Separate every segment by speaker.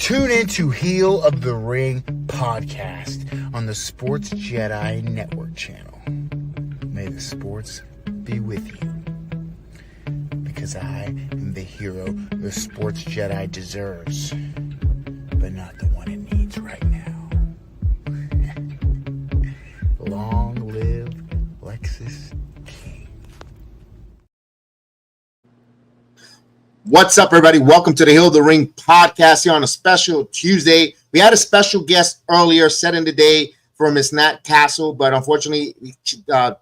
Speaker 1: Tune in to Heel of the Ring podcast on the Sports Jedi Network channel. May the sports be with you. Because I am the hero the Sports Jedi deserves, but not the one it needs right now. Long live Lexus King.
Speaker 2: What's up, everybody? Welcome to the Heel of the Ring podcast here on a special Tuesday. We had a special guest earlier set in the day for Miss Nat Castle, but unfortunately,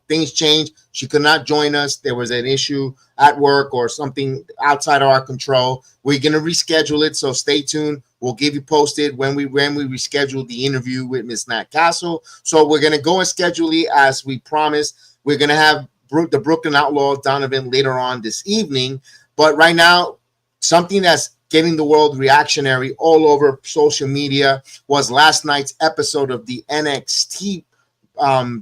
Speaker 2: things changed. She could not join us. There was an issue at work or something outside of our control. We're going to reschedule it, so stay tuned. We'll give you posted when we reschedule the interview with Miss Nat Castle. So we're going to go and schedule it as we promised. We're going to have the Brooklyn Outlaw Donovan later on this evening. But right now, something that's getting the world reactionary all over social media was last night's episode of the NXT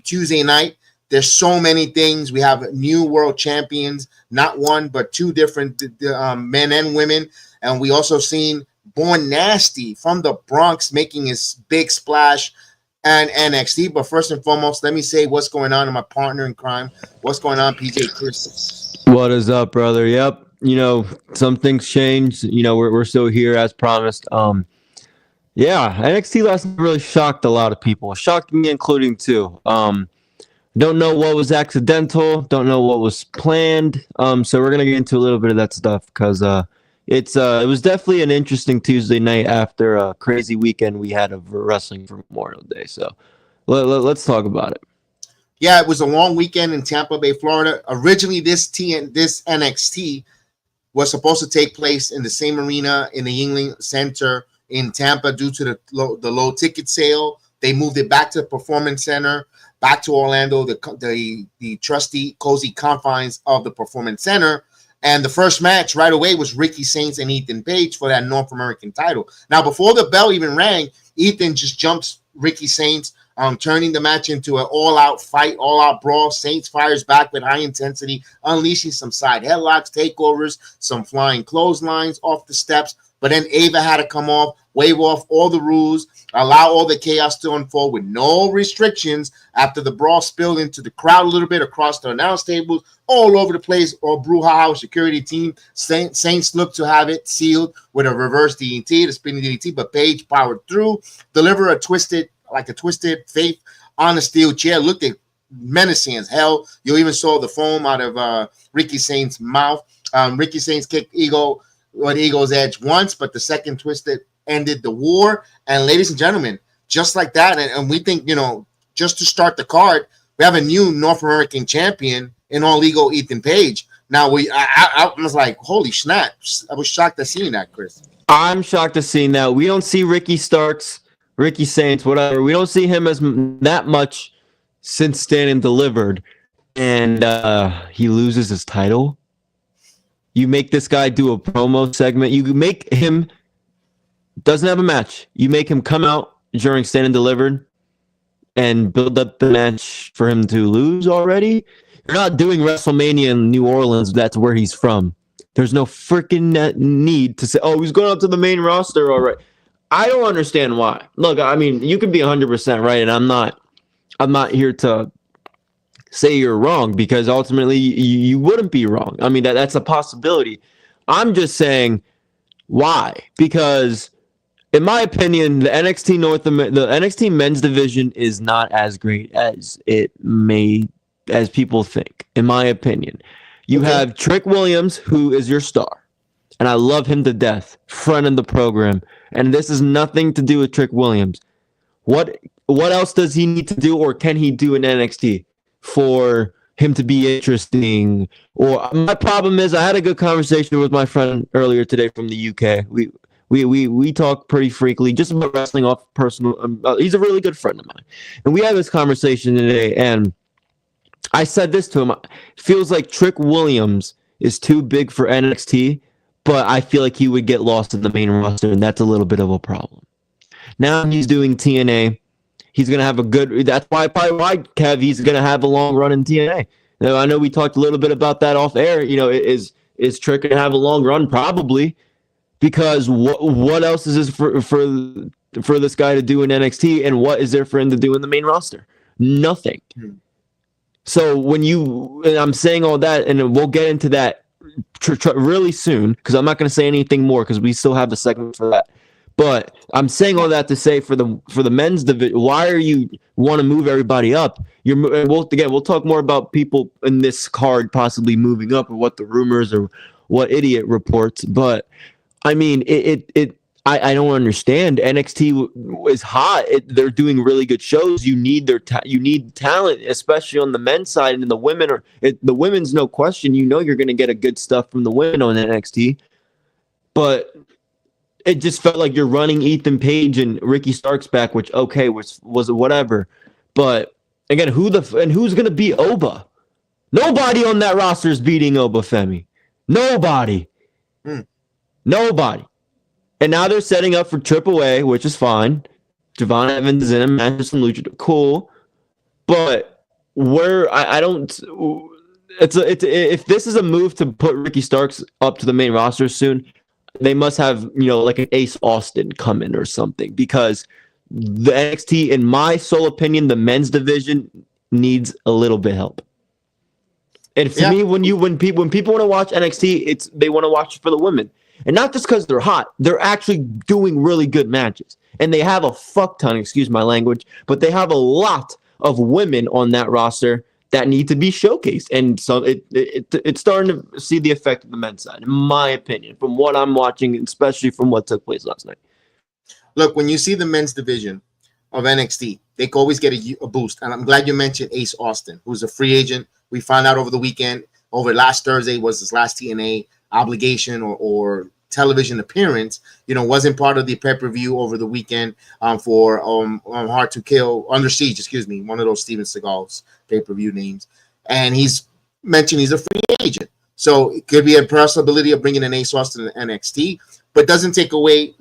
Speaker 2: Tuesday night. There's so many things. We have new world champions, not one, but two different men and women. And we also seen Born Nasty from the Bronx making his big splash and NXT. But first and foremost, let me say what's going on to my partner in crime. What's going on, PJ Chris?
Speaker 3: What is up, brother? Yep. You know, some things changed. You know, we're still here as promised. Yeah, NXT last night really shocked a lot of people. Shocked me, including too. Don't know what was accidental. Don't know what was planned. So we're gonna get into a little bit of that stuff because it was definitely an interesting Tuesday night after a crazy weekend we had of wrestling for Memorial Day. So let's talk about it.
Speaker 2: Yeah, it was a long weekend in Tampa Bay, Florida. Originally, this NXT was supposed to take place in the same arena in the Yuengling Center in Tampa due to the low ticket sale. They moved it back to the Performance Center, back to Orlando, the trusty, cozy confines of the Performance Center. And the first match right away was Ricky Saints and Ethan Page for that North American title. Now, before the bell even rang, Ethan just jumps Ricky Saints, turning the match into an all-out fight, all-out brawl. Saints fires back with high intensity, unleashing some side headlocks, takeovers, some flying clotheslines off the steps. But then Ava had to come off, wave off all the rules, allow all the chaos to unfold with no restrictions after the brawl spilled into the crowd a little bit across the announce tables, all over the place, or brouhaha security team. Saints looked to have it sealed with a reverse DDT, the spinning DDT, but Page powered through, delivered a twisted faith on a steel chair. Looked at menacing as hell. You even saw the foam out of Ricky Saints' mouth. Ricky Saints kicked Ego's edge once, but the second twisted ended the war. And ladies and gentlemen, just like that, and we think, just to start the card, we have a new North American champion in All Ego Ethan Page. Now I was like, holy snap! I was shocked to seeing that, Chris.
Speaker 3: I'm shocked to seeing that. We don't see Ricky Saints, whatever. We don't see him as that much since Stand and Delivered, and he loses his title. You make this guy do a promo segment. You make him doesn't have a match. You make him come out during Stand and Delivered and build up the match for him to lose already. You're not doing WrestleMania in New Orleans. That's where he's from. There's no freaking need to say, oh, he's going up to the main roster. All right. I don't understand why. Look, I mean, you could be 100% right, and I'm not here to say you're wrong because ultimately you wouldn't be wrong. I mean, that's a possibility. I'm just saying why? Because in my opinion, the NXT men's division is not as great as as people think. In my opinion, you have Trick Williams, who is your star, and I love him to death, front of the program. And this is nothing to do with Trick Williams. What else does he need to do, or can he do in NXT for him to be interesting? Or my problem is, I had a good conversation with my friend earlier today from the UK. We talk pretty frequently just about wrestling off personal. He's a really good friend of mine, and we had this conversation today. And I said this to him: it feels like Trick Williams is too big for NXT. But I feel like he would get lost in the main roster, and that's a little bit of a problem. Now he's doing TNA. He's going to have a good – that's probably why, Kev, he's going to have a long run in TNA. Now, I know we talked a little bit about that off air. Is Trick going to have a long run? Probably. because what else is this for this guy to do in NXT, and what is there for him to do in the main roster? Nothing. So and I'm saying all that, and we'll get into that really soon, because I'm not going to say anything more because we still have the segment for that. But I'm saying all that to say for the men's division, why are you want to move everybody up? We'll talk more about people in this card possibly moving up, or what the rumors or what idiot reports. But I mean, I don't understand. NXT is hot. They're doing really good shows. You need you need talent, especially on the men's side, and the women's no question. You know you're going to get a good stuff from the women on NXT, but it just felt like you're running Ethan Page and Ricky Starks back, which was whatever. But again, who's going to beat Oba? Nobody on that roster is beating Oba Femi. Nobody. Nobody. And now they're setting up for AAA, which is fine. Javon Evans is in a match with some luchador. Cool. But if this is a move to put Ricky Starks up to the main roster soon, they must have, like an Ace Austin come in or something, because the NXT, in my sole opinion, the men's division needs a little bit of help. And for me, when people want to watch NXT, they want to watch it for the women. And not just because they're hot. They're actually doing really good matches. And they have a fuck ton, excuse my language, but they have a lot of women on that roster that need to be showcased. And so it's starting to see the effect of the men's side, in my opinion, from what I'm watching, especially from what took place last night.
Speaker 2: Look, when you see the men's division of NXT, they can always get a boost. And I'm glad you mentioned Ace Austin, who's a free agent. We found out over the weekend, over last Thursday was his last TNA obligation or television appearance, wasn't part of the pay-per-view over the weekend for Hard to Kill, Under Siege, one of those Steven Seagal's pay-per-view names. And he's mentioned he's a free agent. So it could be a possibility of bringing an Ace Austin to NXT, but doesn't take away,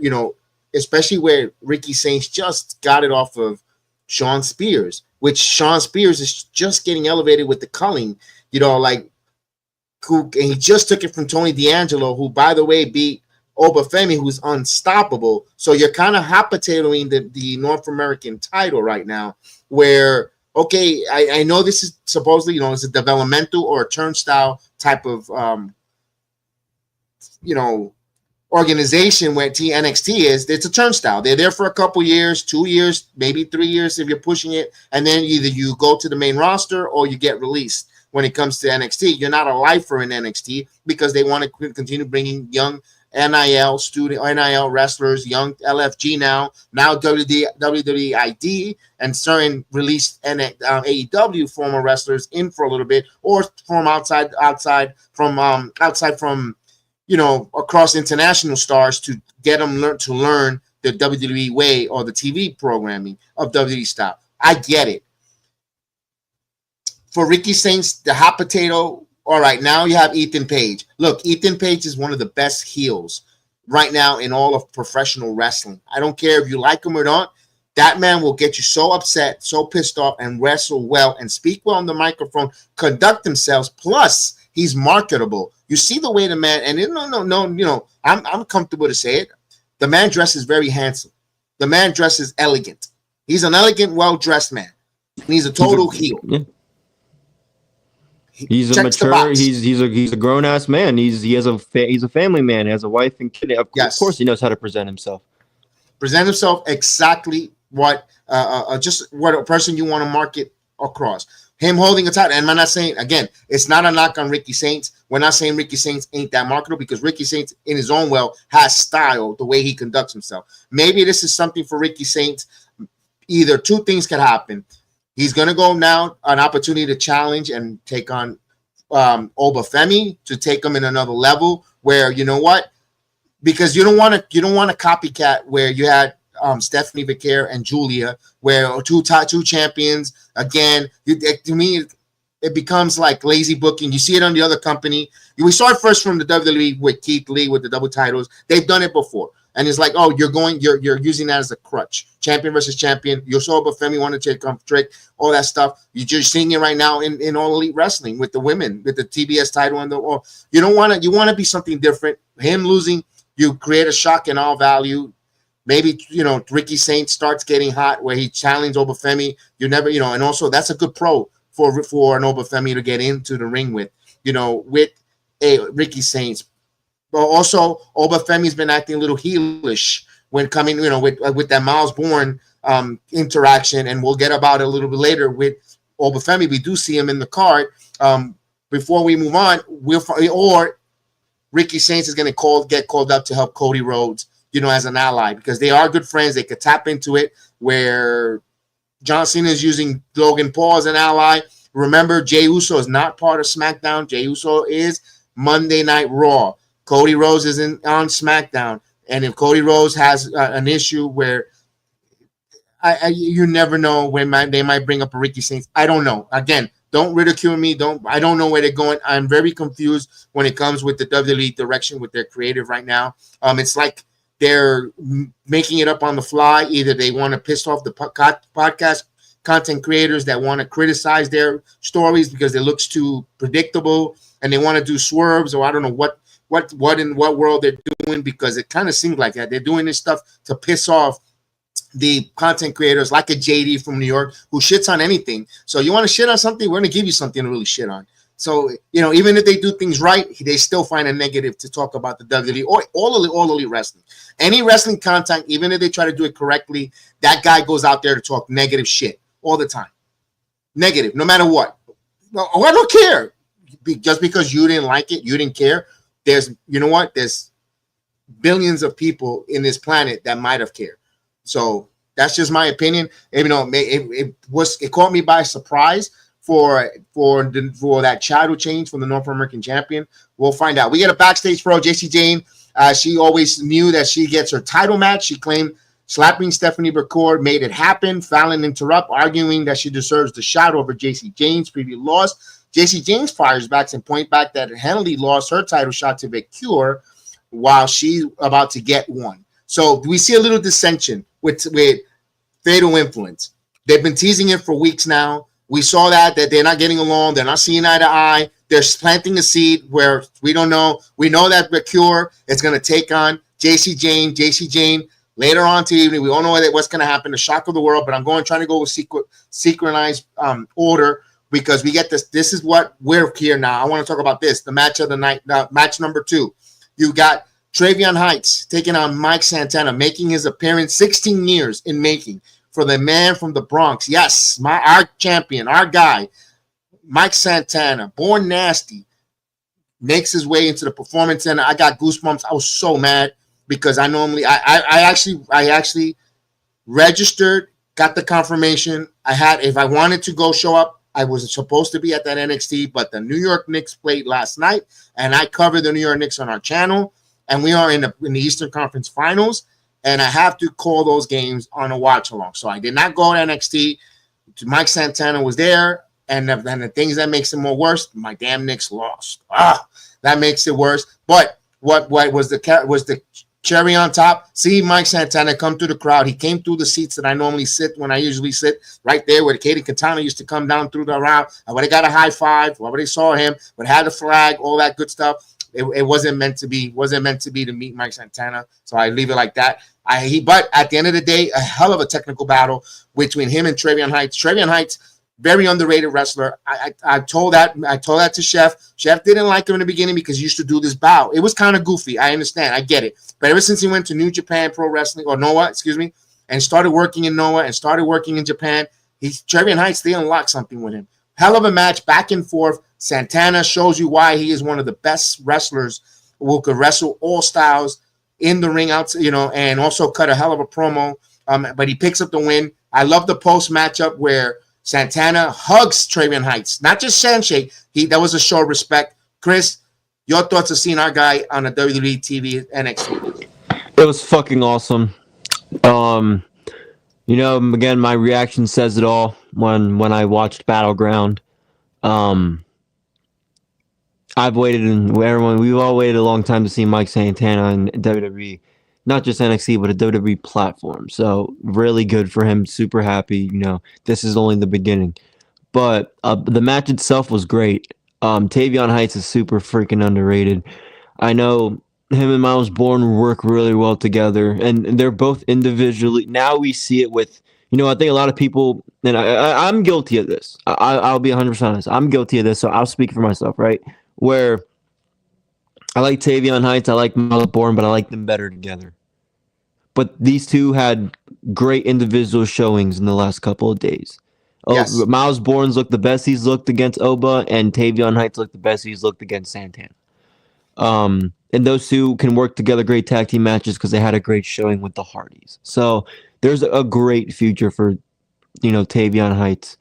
Speaker 2: especially where Ricky Saints just got it off of Shawn Spears, which Shawn Spears is just getting elevated with the culling, and he just took it from Tony D'Angelo, who, by the way, beat Oba Femi, who's unstoppable. So you're kind of hot potatoing the North American title right now, where, okay, I know this is supposedly, it's a developmental or a turnstile type of, organization where NXT is. It's a turnstile. They're there for a couple years, 2 years, maybe 3 years if you're pushing it, and then either you go to the main roster or you get released. When it comes to NXT, you're not a lifer in NXT because they want to continue bringing young NIL wrestlers, young LFG now WWE ID, and certain released AEW former wrestlers in for a little bit, or from outside from across international stars to get them to learn the WWE way or the TV programming of WWE style. I get it. For Ricky Saints, the hot potato, all right, now you have Ethan Page. Look, Ethan Page is one of the best heels right now in all of professional wrestling. I don't care if you like him or not. That man will get you so upset, so pissed off, and wrestle well and speak well on the microphone, conduct themselves. Plus, he's marketable. You see the way the man, and no, I'm comfortable to say it. The man dresses very handsome. The man dresses elegant. He's an elegant, well-dressed man. And he's a total heel.
Speaker 3: Yeah. He's a mature. He's a grown ass man. He's a family man. He has a wife and kid. Of course, he knows how to present himself. Present himself
Speaker 2: exactly what just what a person you want to market across. Him holding a title, and I'm not saying again, it's not a knock on Ricky Saints. We're not saying Ricky Saints ain't that marketable, because Ricky Saints, in his own has style, the way he conducts himself. Maybe this is something for Ricky Saints. Either two things could happen. He's going to go now, an opportunity to challenge and take on Oba Femi, to take him in another level where, because you don't want a copycat where you had Stephanie Vicaire and Julia, where two champions. Again, to me, it becomes like lazy booking. You see it on the other company. We saw it first from the WWE with Keith Lee with the double titles. They've done it before. And it's like, oh, you're using that as a crutch. Champion versus champion. You saw Femi want to take on Trick, all that stuff. You're just seeing it right now in All Elite Wrestling with the women, with the TBS title, and you want to be something different. Him losing You create a shock and all value. Maybe, Ricky Saints starts getting hot where he challenged Obafemi. You never, and also that's a good pro for an Obafemi to get into the ring with, with a Ricky Saints. But also, Obafemi's been acting a little heelish when coming, with that Miles Bourne interaction, and we'll get about it a little bit later with Obafemi. We do see him in the card. Before we move on, or Ricky Saints is going to get called up to help Cody Rhodes, as an ally, because they are good friends. They could tap into it where John Cena is using Logan Paul as an ally. Remember, Jey Uso is not part of SmackDown. Jey Uso is Monday Night Raw. Cody Rhodes isn't on SmackDown. And if Cody Rhodes has an issue where you never know when they might bring up a Ricky Saints. I don't know. Again, don't ridicule me. I don't know where they're going. I'm very confused when it comes with the WWE direction with their creative right now. It's like they're making it up on the fly. Either they want to piss off the podcast content creators that want to criticize their stories because it looks too predictable, and they want to do swerves, or I don't know what in what world they're doing, because it kind of seems like that. They're doing this stuff to piss off the content creators like a JD from New York who shits on anything. So you want to shit on something, we're going to give you something to really shit on. So, even if they do things right, they still find a negative to talk about the WWE or all elite wrestling. Any wrestling content, even if they try to do it correctly, that guy goes out there to talk negative shit all the time. Negative, no matter what. No, I don't care. Just because you didn't like it, you didn't care. There's billions of people in this planet that might have cared. So that's just my opinion. It caught me by surprise for that title change from the North American champion. We'll find out. We get a backstage pro, JC Jane. She always knew that she gets her title match. She claimed slapping Stephanie McCord made it happen. Fallon interrupt, arguing that she deserves the shot over JC Jane's previous loss. JC James fires back and point back that Henley lost her title shot to Vicure while she's about to get one. So we see a little dissension with Fatal Influence. They've been teasing it for weeks now. We saw that they're not getting along. They're not seeing eye to eye. They're planting a seed where we don't know. We know that Vicure is going to take on JC Jane. JC Jane later on to evening. We all know what's going to happen. The shock of the world. But I'm trying to go with synchronized order, because we get this. This is what we're here now. I want to talk about this. The match of the night. Match number 2. You got Travion Heights taking on Mike Santana, making his appearance 16 years in making for the man from the Bronx. Yes, our champion, our guy, Mike Santana, born nasty, makes his way into the Performance Center. I got goosebumps. I was so mad because I actually registered, got the confirmation. If I wanted to go show up, I was supposed to be at that NXT, but the New York Knicks played last night, and I covered the New York Knicks on our channel, and we are in the Eastern Conference Finals, and I have to call those games on a watch along. So I did not go to NXT. Mike Santana was there, and the things that makes it more worse, my damn Knicks lost. That makes it worse. But what was the cherry on top? See Mike Santana come through the crowd. He came through the seats that I normally sit when I usually sit, right there where Katie Katana used to come down through the round. I would have got a high five. I would have saw him, would have had a flag, all that good stuff. It wasn't meant to be. To meet Mike Santana. So I leave it like that. But at the end of the day, a hell of a technical battle between him and Travion Heights. Travion Heights, very underrated wrestler. I told that to Chef. Chef didn't like him in the beginning because he used to do this bow. It was kind of goofy. I understand. I get it. But ever since he went to New Japan Pro Wrestling, or Noah, and started working in Noah and started working in Japan, Travion Heights, they unlocked something with him. Hell of a match, back and forth. Santana shows you why he is one of the best wrestlers who could wrestle all styles in the ring, and also cut a hell of a promo. But he picks up the win. I love the post matchup where Santana hugs Travion Heights, not just handshake. That was a show of respect. Chris, your thoughts of seeing our guy on a WWE TV NXT?
Speaker 3: It was fucking awesome. Again, my reaction says it all. When I watched Battleground, we've all waited a long time to see Mike Santana in WWE, not just NXT, but a WWE platform. So really good for him. Super happy. This is only the beginning. But the match itself was great. Tavion Heights is super freaking underrated. I know him and Miles Bourne work really well together, and they're both individually. Now we see it with, I think a lot of people, and I'm guilty of this. I'll be 100% honest. I'm guilty of this, so I'll speak for myself, right? Where I like Tavion Heights, I like Miles Bourne, but I like them better together. But these two had great individual showings in the last couple of days.
Speaker 2: Yes.
Speaker 3: Miles Bourne's looked the best he's looked against Oba, and Tavion Heights looked the best he's looked against Santana. And those two can work together great tag team matches because they had a great showing with the Hardys. So there's a great future for, Tavion Heights.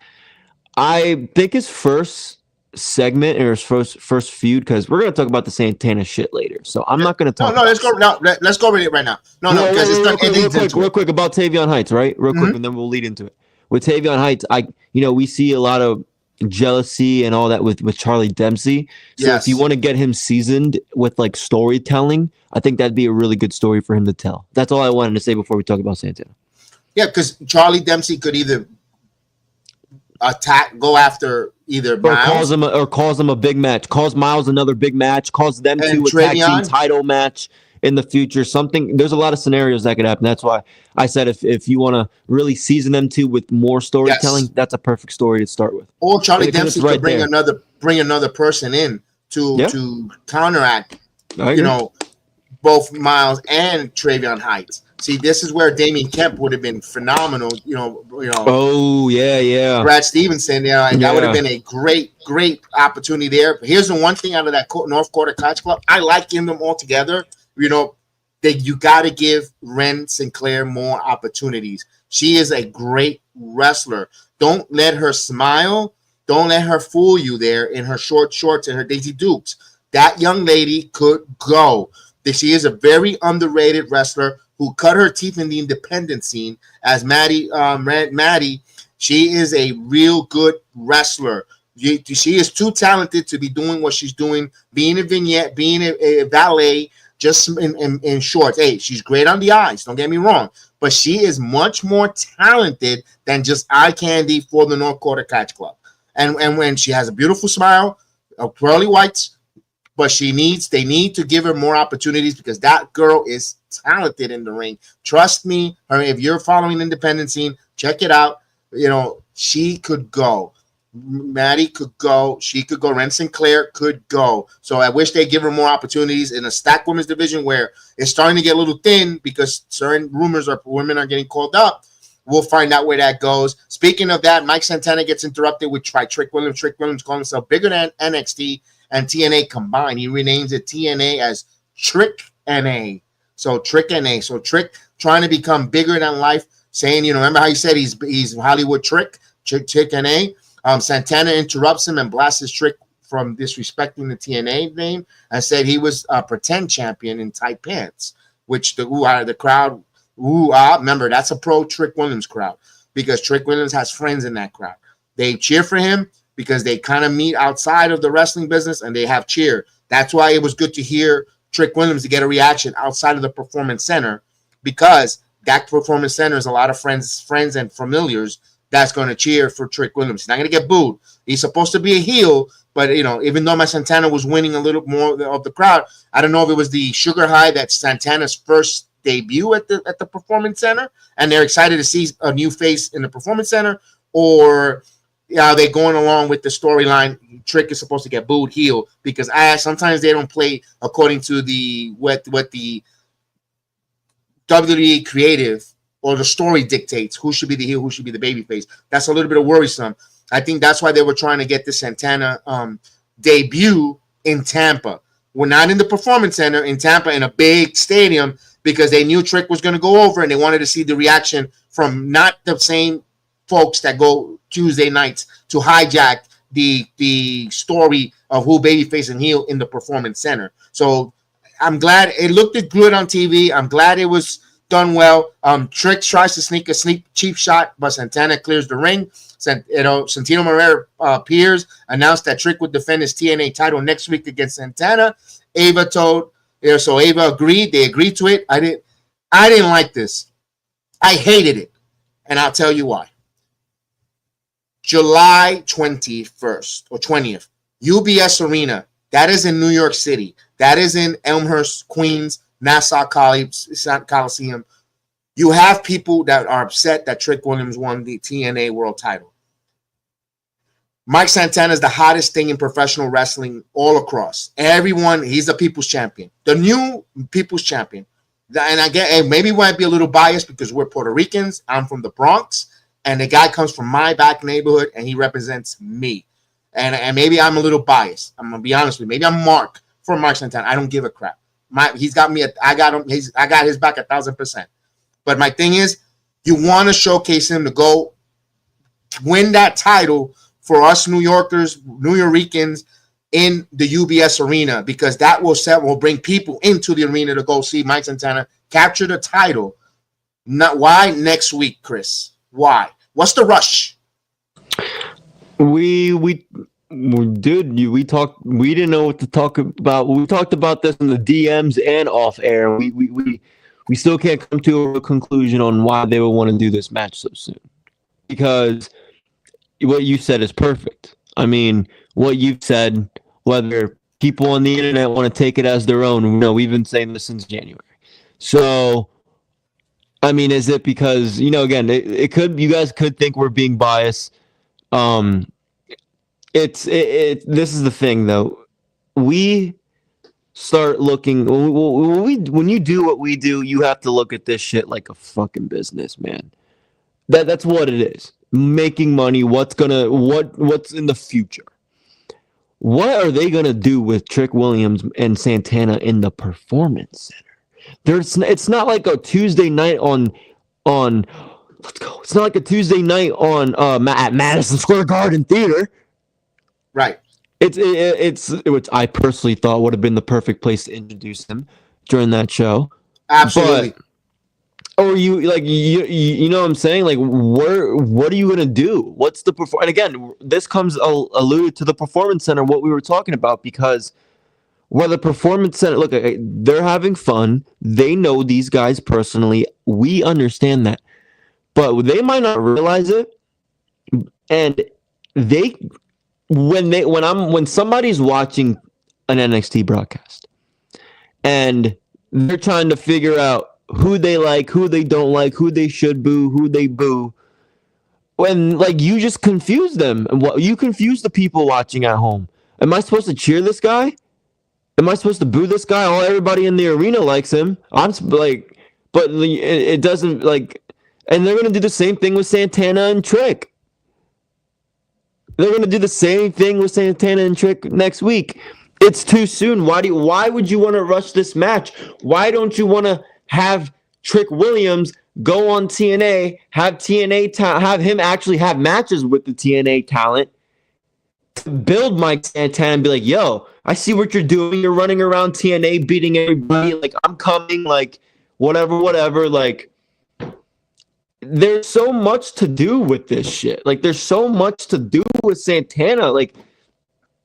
Speaker 3: I think his first segment or his first feud, because we're gonna talk about the Santana shit later. So I'm not gonna talk.
Speaker 2: No, let's go. No, let's go with it right now. No, because it's not
Speaker 3: real quick about Tavion Heights, right? Real quick, and then we'll lead into it. With Tavion Heights, we see a lot of jealousy and all that with Charlie Dempsey. So if you want to get him seasoned with like storytelling, I think that'd be a really good story for him to tell. That's all I wanted to say before we talk about Santana.
Speaker 2: Yeah, because Charlie Dempsey could either go after either Miles
Speaker 3: calls him a big match, calls Miles another big match, calls them to a tag team title match in the future. There's a lot of scenarios that could happen. That's why I said if you want to really season them two with more storytelling, that's a perfect story to start with.
Speaker 2: Or Charlie Dempsey could bring another person in to counteract, both Miles and Tavion Heights. See, this is where Damian Kemp would have been phenomenal.
Speaker 3: Oh yeah.
Speaker 2: Brad Stevenson, and that would have been a great opportunity there. But here's the one thing out of that North Quarter Couch Club, I like them all together. That you got to give Ren Sinclair more opportunities. She is a great wrestler. Don't let her smile. Don't let her fool you there in her short shorts and her Daisy Dukes. That young lady could go. She is a very underrated wrestler who cut her teeth in the independent scene as Maddie. She is a real good wrestler. She is too talented to be doing what she's doing, being a vignette, being a valet, just in shorts. Hey, she's great on the eyes, don't get me wrong, but she is much more talented than just eye candy for the North Quarter Catch Club. And when she has a beautiful smile, pearly whites, but they need to give her more opportunities because that girl is talented in the ring. Trust me, if you're following independent scene, check it out. She could go. Maddie could go. She could go. Ren Sinclair could go. So I wish they give her more opportunities in a stacked women's division where it's starting to get a little thin because certain rumors are women are getting called up. We'll find out where that goes. Speaking of that, Mike Santana gets interrupted by Trick Williams. Trick Williams calling himself bigger than NXT and TNA combined. He renames it TNA as Trick NA. So Trick NA. So Trick trying to become bigger than life, saying, remember how he said he's Hollywood Trick NA? Santana interrupts him and blasts his Trick from disrespecting the TNA name and said he was a pretend champion in tight pants, which the crowd, remember, that's a pro Trick Williams crowd because Trick Williams has friends in that crowd. They cheer for him because they kind of meet outside of the wrestling business and they have cheer. That's why it was good to hear Trick Williams to get a reaction outside of the Performance Center because that Performance Center is a lot of friends and familiars that's going to cheer for Trick Williams. He's not going to get booed. He's supposed to be a heel, but, even though my Santana was winning a little more of the crowd, I don't know if it was the sugar high that's Santana's first debut at the Performance Center, and they're excited to see a new face in the Performance Center, or they going along with the storyline. Trick is supposed to get booed heel because sometimes they don't play according to what the WWE creative or the story dictates who should be the heel, who should be the babyface. That's a little bit of worrisome. I think that's why they were trying to get the Santana debut in Tampa. We're not in the Performance Center in Tampa in a big stadium because they knew Trick was going to go over and they wanted to see the reaction from not the same folks that go Tuesday nights to hijack the story of who babyface and heel in the Performance Center. So I'm glad it looked good on TV. I'm glad it was done well. Trick tries to sneak cheap shot, but Santana clears the ring. Santino Marrero appears, announced that Trick would defend his TNA title next week against Santana. Ava told, so Ava agreed. They agreed to it. I didn't like this. I hated it, and I'll tell you why. July 21st or 20th, UBS Arena. That is in New York City. That is in Elmhurst, Queens, Nassau Coliseum. You have people that are upset that Trick Williams won the TNA World title. Mike Santana is the hottest thing in professional wrestling all across. Everyone, he's the people's champion, the new people's champion. And I get, and maybe we might be a little biased because we're Puerto Ricans. I'm from the Bronx, and the guy comes from my back neighborhood, and he represents me. And maybe I'm a little biased. I'm gonna be honest with you. Maybe I'm Mark for Mike Santana. I don't give a crap. He's got me. I got him. I got his back 1,000%. But my thing is, you want to showcase him to go win that title for us New Yorkers, New Yorkers in the UBS arena, because that will bring people into the arena to go see Mike Santana capture the title. Why next week, Chris? Why? What's the rush?
Speaker 3: We talked. We didn't know what to talk about. We talked about this in the DMs and off air. We still can't come to a conclusion on why they would want to do this match so soon, because what you said is perfect. I mean, what you've said, whether people on the internet want to take it as their own, we've been saying this since January. So, I mean, is it because, again, it could, you guys could think we're being biased. This is the thing though. We start looking, when you do what we do, you have to look at this shit like a fucking business, man. That's what it is. Making money, what's in the future. What are they gonna do with Trick Williams and Santana in the Performance Center? It's not like a Tuesday night on let's go. It's not like a Tuesday night on at Madison Square Garden Theater.
Speaker 2: Right.
Speaker 3: It's which I personally thought would have been the perfect place to introduce him during that show.
Speaker 2: Absolutely.
Speaker 3: Or you know what I'm saying? Like, what are you gonna do? What's the And again, this comes alluded to the Performance Center, what we were talking about, because where the Performance Center, look, they're having fun. They know these guys personally. We understand that, but they might not realize it. And when somebody's watching an NXT broadcast and they're trying to figure out who they like, who they don't like, who they should boo, who they boo, when you just confuse them. You confuse the people watching at home. Am I supposed to cheer this guy? Am I supposed to boo this guy? Everybody in the arena likes him. But it doesn't and they're gonna do the same thing with Santana and Trick. They're gonna do the same thing with Santana and Trick next week. It's too soon. Why would you want to rush this match? Why don't you want to have Trick Williams go on TNA, have him actually have matches with the TNA talent, to build Mike Santana and be like, yo, I see what you're doing. You're running around TNA beating everybody. I'm coming. Whatever. There's so much to do with this shit. There's so much to do with Santana.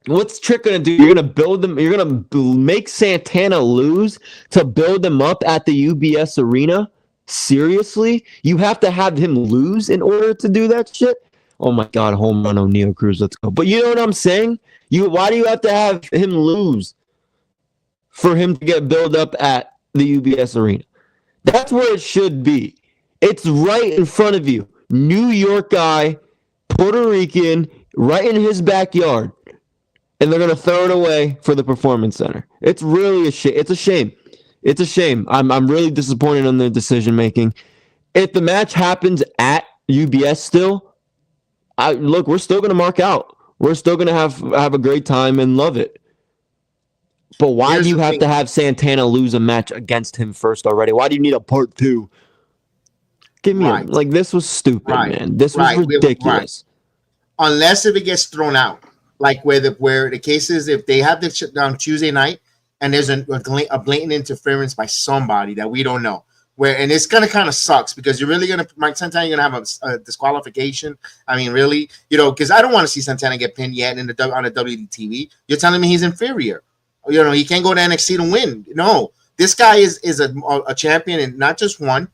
Speaker 3: What's Trick gonna do? You're gonna build them. You're gonna make Santana lose to build them up at the UBS arena? Seriously? You have to have him lose in order to do that shit? Oh my God! Home run, O'Neal Cruz. Let's go. But you know what I'm saying? Why do you have to have him lose for him to get built up at the UBS arena? That's where it should be. It's right in front of you. New York guy, Puerto Rican, right in his backyard. And they're going to throw it away for the Performance Center. It's really a shame. It's a shame. It's a shame. I'm really disappointed in their decision making. If the match happens at UBS still, we're still going to mark out. We're still going to have a great time and love it. But why do you have to have Santana lose a match against him first already? Why do you need a part 2? Give me this was stupid, man. This was ridiculous.
Speaker 2: Unless if it gets thrown out. Where the case is, if they have this shit down Tuesday night and there's a blatant interference by somebody that we don't know, and it's gonna kind of sucks because you're really gonna Mike Santana, you're gonna have a disqualification. I mean, really, because I don't want to see Santana get pinned yet on the WDTV. You're telling me he's inferior. He can't go to NXT to win. No, this guy is a champion, and not just one,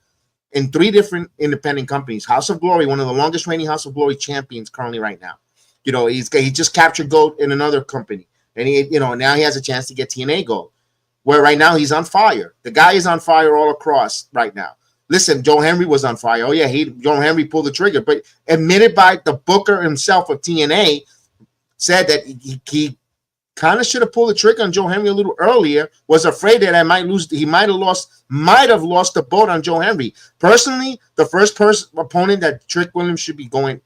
Speaker 2: in 3 different independent companies. House of Glory, one of the longest reigning House of Glory champions currently right now. He just captured gold in another company, and now he has a chance to get TNA gold. where right now he's on fire. The guy is on fire all across right now. Listen, Joe Henry was on fire. Oh, yeah, Joe Henry pulled the trigger. But admitted by the booker himself of TNA, said that he kind of should have pulled the trigger on Joe Henry a little earlier, was afraid that he might have lost the boat on Joe Henry. Personally, the first opponent that Trick Williams should be going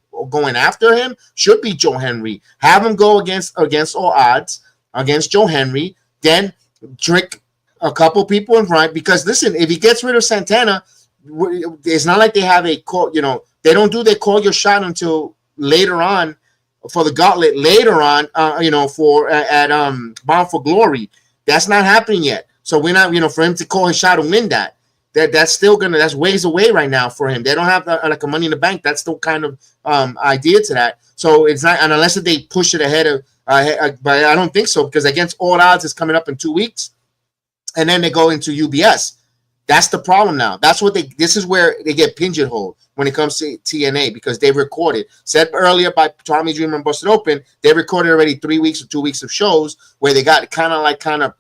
Speaker 2: after him should be Joe Henry. Have him go against all odds against Joe Henry, then Trick a couple people in front. Because listen, if he gets rid of Santana, it's not like they have a call, they don't do their call your shot until later on for the gauntlet later on, for Bound for Glory. That's not happening yet. So we're not, for him to call his shot and win that's ways away right now for him. They don't have like a Money in the Bank. That's the kind of idea to that. So it's not, and unless they push it ahead of, but I don't think so, because against all odds is coming up in 2 weeks, and then they go into UBS. That's the problem now. This is where they get pigeonholed when it comes to TNA, because they recorded. Said earlier by Tommy Dreamer and Busted Open, they recorded already 3 weeks or 2 weeks of shows where they got kind of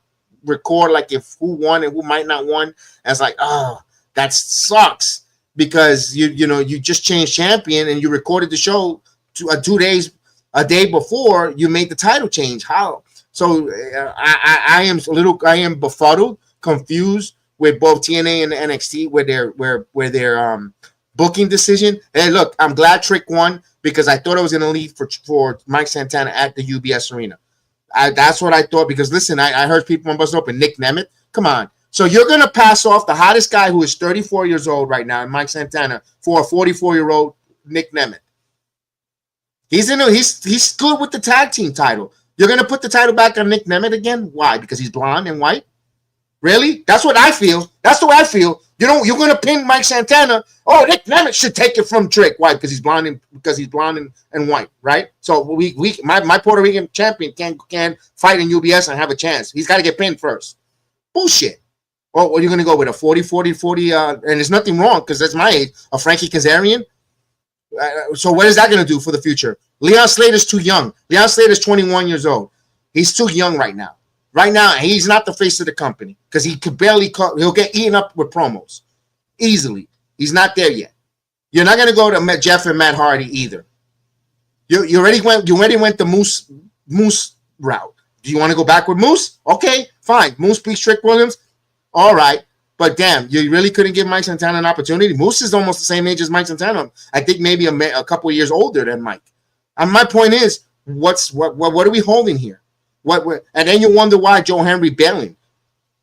Speaker 2: record like if who won and who might not won. And it's like, oh, that sucks, because you just changed champion and you recorded the show 2 days, a day before you made the title change. How? So I am befuddled, confused with both TNA and NXT with their booking decision. Hey, look, I'm glad Trick won, because I thought I was going to leave for Mike Santana at the UBS Arena. That's what I thought, because listen, I heard people on Bust Open, Nick Nemeth. Come on. So you're going to pass off the hottest guy who is 34 years old right now, Mike Santana, for a 44-year-old Nick Nemeth. He's good with the tag team title. You're going to put the title back on Nick Nemeth again? Why? Because he's blonde and white? Really? That's what I feel. That's the way I feel. You're going to pin Mike Santana. Oh, Nick Nemeth should take it from Trick. Why? Because he's blonde and white, right? So my Puerto Rican champion can fight in UBS and have a chance. He's got to get pinned first. Bullshit. Or are you going to go with a 40, and there's nothing wrong, because that's my age, a Frankie Kazarian? So what is that going to do for the future? Leon Slater's too young. Leon Slater's 21 years old. He's too young right now. Right now, he's not the face of the company, because he could barely he'll get eaten up with promos easily. He's not there yet. You're not going to go to Jeff and Matt Hardy either. You already went the Moose route. Do you want to go back with Moose? Okay, fine. Moose beats Trick Williams. All right. But damn, you really couldn't give Mike Santana an opportunity? Moose is almost the same age as Mike Santana. I think maybe a couple of years older than Mike. And my point is, what are we holding here? And then you wonder why Joe Henry bailing.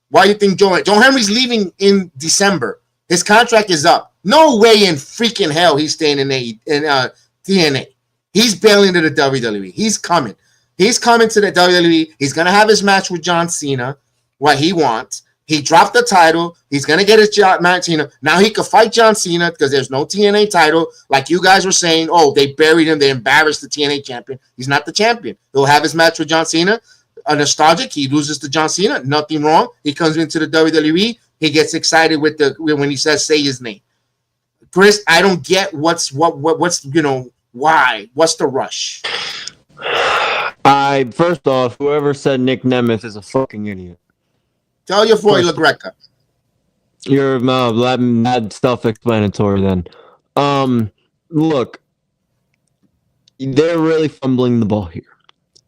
Speaker 2: Why you think Joe Henry's leaving in December? His contract is up. No way in freaking hell he's staying in TNA. He's bailing to the WWE. He's coming. He's coming to the WWE. He's gonna have his match with John Cena. What he wants. He dropped the title. He's gonna get his match. Cena. Now he could fight John Cena, because there's no TNA title. Like you guys were saying, oh, they buried him. They embarrassed the TNA champion. He's not the champion. He'll have his match with John Cena. A nostalgic. He loses to John Cena. Nothing wrong. He comes into the WWE. He gets excited when he says say his name. Chris, I don't get what's why? What's the rush?
Speaker 3: First off, whoever said Nick Nemeth is a fucking idiot.
Speaker 2: Tell your boy LaGreca.
Speaker 3: You're that self-explanatory then. Look, they're really fumbling the ball here.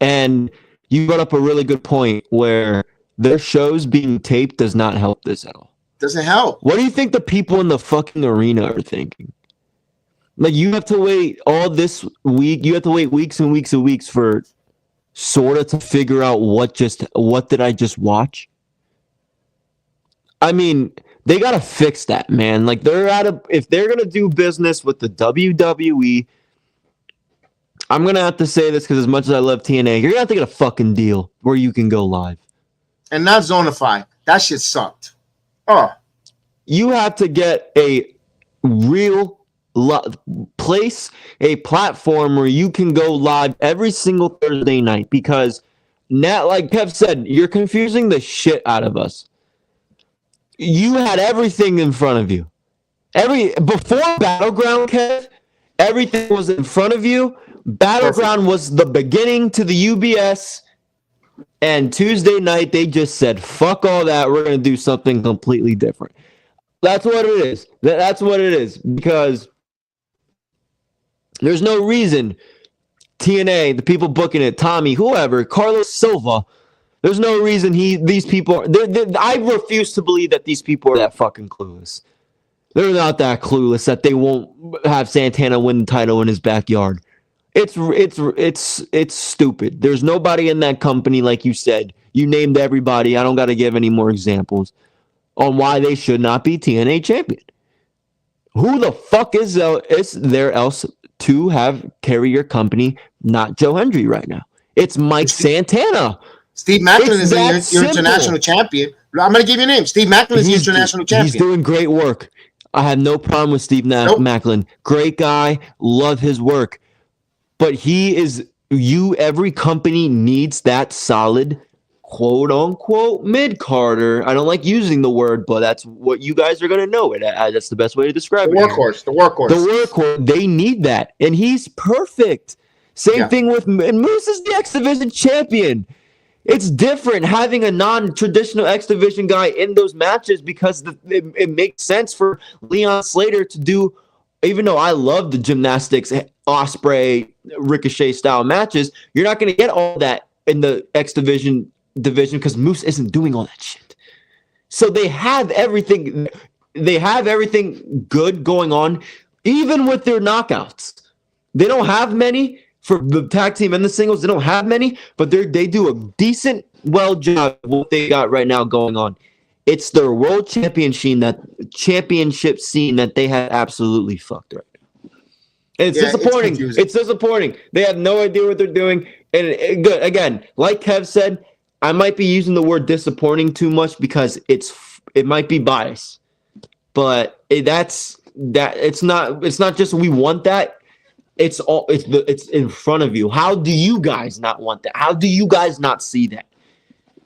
Speaker 3: And you brought up a really good point where their shows being taped does not help this at all.
Speaker 2: Doesn't help.
Speaker 3: What do you think the people in the fucking arena are thinking? Like, you have to wait all this week. You have to wait weeks and weeks and weeks for sort of to figure out what did I just watch? I mean, they got to fix that, man. Like, if they're going to do business with the WWE, I'm going to have to say this, because as much as I love TNA, you're going to have to get a fucking deal where you can go live. And
Speaker 2: not Zonify. That shit sucked. Oh.
Speaker 3: You have to get a real place, a platform where you can go live every single Thursday night, because now, like Kev said, you're confusing the shit out of us. You had everything in front of you. Before Battleground, Kev, everything was in front of you. Battleground was the beginning to the UBS. And Tuesday night, they just said, fuck all that. We're going to do something completely different. That's what it is. That's what it is. Because there's no reason TNA, the people booking it, Tommy, whoever, Carlos Silva, there's no reason these people, I refuse to believe that these people are that fucking clueless. They're not that clueless that they won't have Santana win the title in his backyard. It's stupid. There's nobody in that company, like you said. You named everybody. I don't got to give any more examples on why they should not be TNA champion. Who the fuck is there else to have carry your company? Not Joe Hendry right now. It's Mike Santana.
Speaker 2: Steve Macklin is your international champion. I'm going to give you a name. Steve Macklin is your international champion.
Speaker 3: He's doing great work. I have no problem with Steve Macklin. Great guy. Love his work. But every company needs that solid, quote unquote, mid-carder. I don't like using the word, but that's what you guys are going to know it. That's the best way to describe it.
Speaker 2: The workhorse.
Speaker 3: They need that. And he's perfect. Same thing with Moose is the X Division champion. It's different having a non-traditional X Division guy in those matches because it makes sense for Leon Slater to do, even though I love the gymnastics, Osprey, Ricochet style matches, you're not going to get all that in the X division because Moose isn't doing all that shit. So they have everything good going on, even with their knockouts. They don't have many for the tag team and the singles. They don't have many, but they do a decent job of what they got right now going on. It's their world championship scene that they have absolutely fucked right now. And it's disappointing. It's disappointing. They have no idea what they're doing. And good again, like Kev said, I might be using the word disappointing too much because it might be bias. But it's not just we want that. It's in front of you. How do you guys not want that? How do you guys not see that?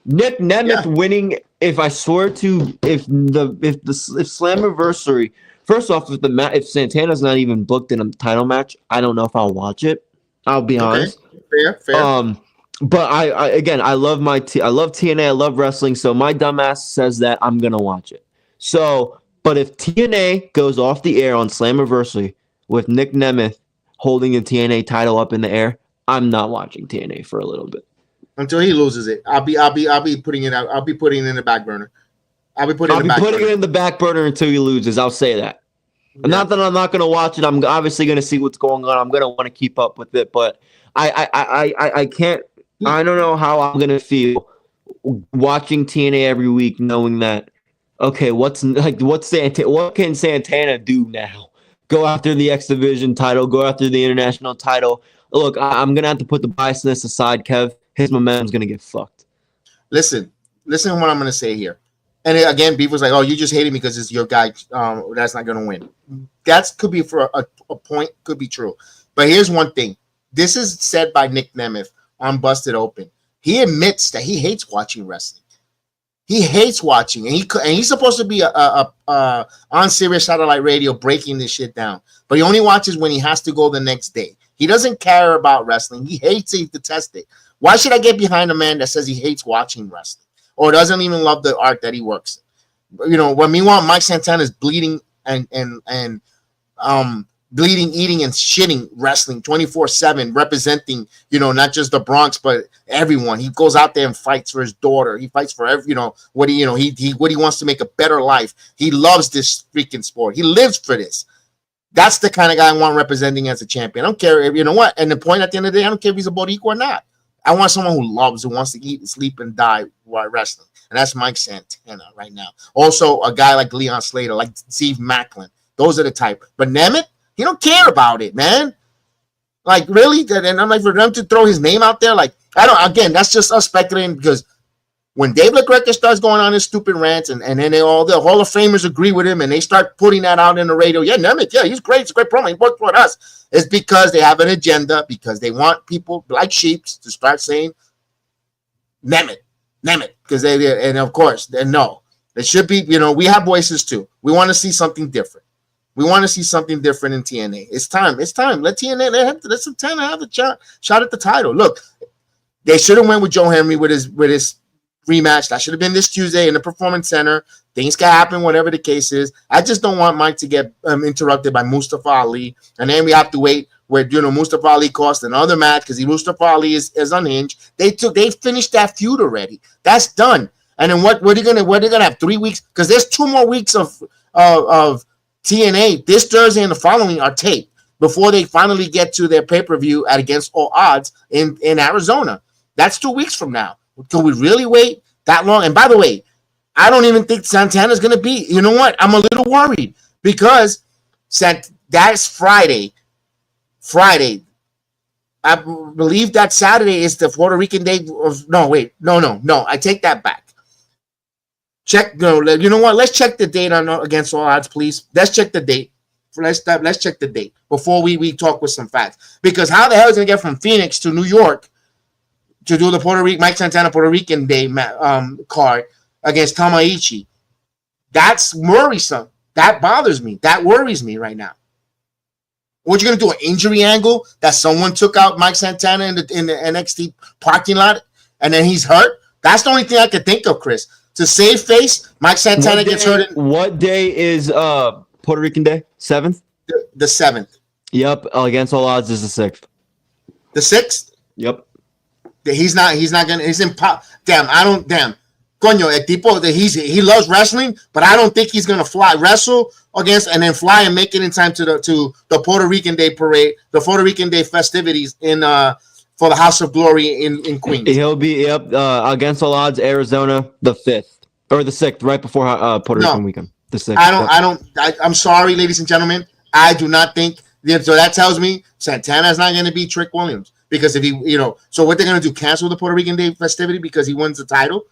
Speaker 3: Nick Nemeth winning. If Slammiversary, first off, if Santana's not even booked in a title match, I don't know if I'll watch it. I'll be honest.
Speaker 2: Fair.
Speaker 3: But I love TNA. I love wrestling. So my dumbass says that I'm gonna watch it. So, but if TNA goes off the air on Slammiversary with Nick Nemeth holding the TNA title up in the air, I'm not watching TNA for a little bit.
Speaker 2: Until he loses it, I'll be putting it out. I'll be putting it in the back burner. I'll be putting it
Speaker 3: in the back burner until he loses. I'll say that. Yeah. Not that I'm not going to watch it. I'm obviously going to see what's going on. I'm going to want to keep up with it, but I can't. I don't know how I'm going to feel watching TNA every week, knowing that. Okay, what can Santana do now? Go after the X Division title. Go after the international title. Look, I'm going to have to put the biasness aside, Kev. His momentum's going to get fucked.
Speaker 2: Listen to what I'm going to say here. And again, Beef was like, oh, you just hate him because it's your guy that's not going to win. That could be for a point, could be true. But here's one thing. This is said by Nick Nemeth on Busted Open. He admits that he hates watching wrestling. He hates watching. And he's supposed to be on Sirius Satellite Radio breaking this shit down. But he only watches when he has to go the next day. He doesn't care about wrestling. He hates it, he detests it. Why should I get behind a man that says he hates watching wrestling or doesn't even love the art that he works in? You know, when meanwhile Mike Santana is bleeding and bleeding, eating, and shitting wrestling 24/7, representing, you know, not just the Bronx but everyone. He goes out there and fights for his daughter. He fights for every, what he wants to make a better life. He loves this freaking sport. He lives for this. That's the kind of guy I want representing as a champion. I don't care if, you know what, and the point at the end of the day, I don't care if he's a Boricua or not. I want someone who wants to eat and sleep and die while wrestling. And that's Mike Santana right now. Also, a guy like Leon Slater, like Steve Macklin. Those are the type. But Nemeth, he don't care about it, man. Like, really? And I'm like, for them to throw his name out there, like, I don't, again, that's just us speculating because when Dave LaGreca starts going on his stupid rants and then all the Hall of Famers agree with him and they start putting that out in the radio, yeah, Nemeth, yeah, he's great. It's a great promo. He worked for us. It's because they have an agenda, because they want people like sheeps to start saying Nemeth, because and of course, no. It should be, we have voices too. We want to see something different. We want to see something different in TNA. It's time. Let TNA, let Santana have the shot at the title. Look, They should have went with Joe Henry with his rematch. That should have been this Tuesday in the Performance Center. Things can happen, whatever the case is. I just don't want Mike to get interrupted by Mustafa Ali, and then we have to wait where Mustafa Ali cost another match because Mustafa Ali is unhinged. They finished that feud already. That's done. And then what are they gonna have 3 weeks? Because there's 2 more weeks of TNA. This Thursday and the following are taped before they finally get to their pay-per-view at Against All Odds in Arizona. That's 2 weeks from now. Can we really wait that long? And by the way, I don't even think Santana's going to be. You know what? I'm a little worried because that's Friday. I believe that Saturday is the Puerto Rican day. No. I take that back. Check. No, you know what? Let's check the date on Against All Odds, please. Let's check the date. Let's check the date before we talk with some facts. Because how the hell is it going to get from Phoenix to New York to do the Mike Santana Puerto Rican Day card against Tamaichi? That's worrisome. That bothers me. That worries me right now. What you gonna do? An injury angle that someone took out Mike Santana in the NXT parking lot and then he's hurt? That's the only thing I could think of, Chris. To save face, Mike Santana gets hurt.
Speaker 3: What day is Puerto Rican Day? 7th?
Speaker 2: The 7th.
Speaker 3: Yep. Against All Odds is the 6th.
Speaker 2: The 6th?
Speaker 3: Yep.
Speaker 2: He's not gonna. He's in pop. Damn. Coño, el tipo that he loves wrestling, but I don't think he's gonna wrestle against and then fly and make it in time to the Puerto Rican Day parade, the Puerto Rican Day festivities for the House of Glory in Queens.
Speaker 3: He'll be Against All Odds, Arizona, the 5th or the 6th, right before Puerto Rican weekend. The 6th.
Speaker 2: I'm sorry, ladies and gentlemen. I do not think. So that tells me Santana's not going to beat Trick Williams because if he, so what they're going to do? Cancel the Puerto Rican Day festivity because he wins the title?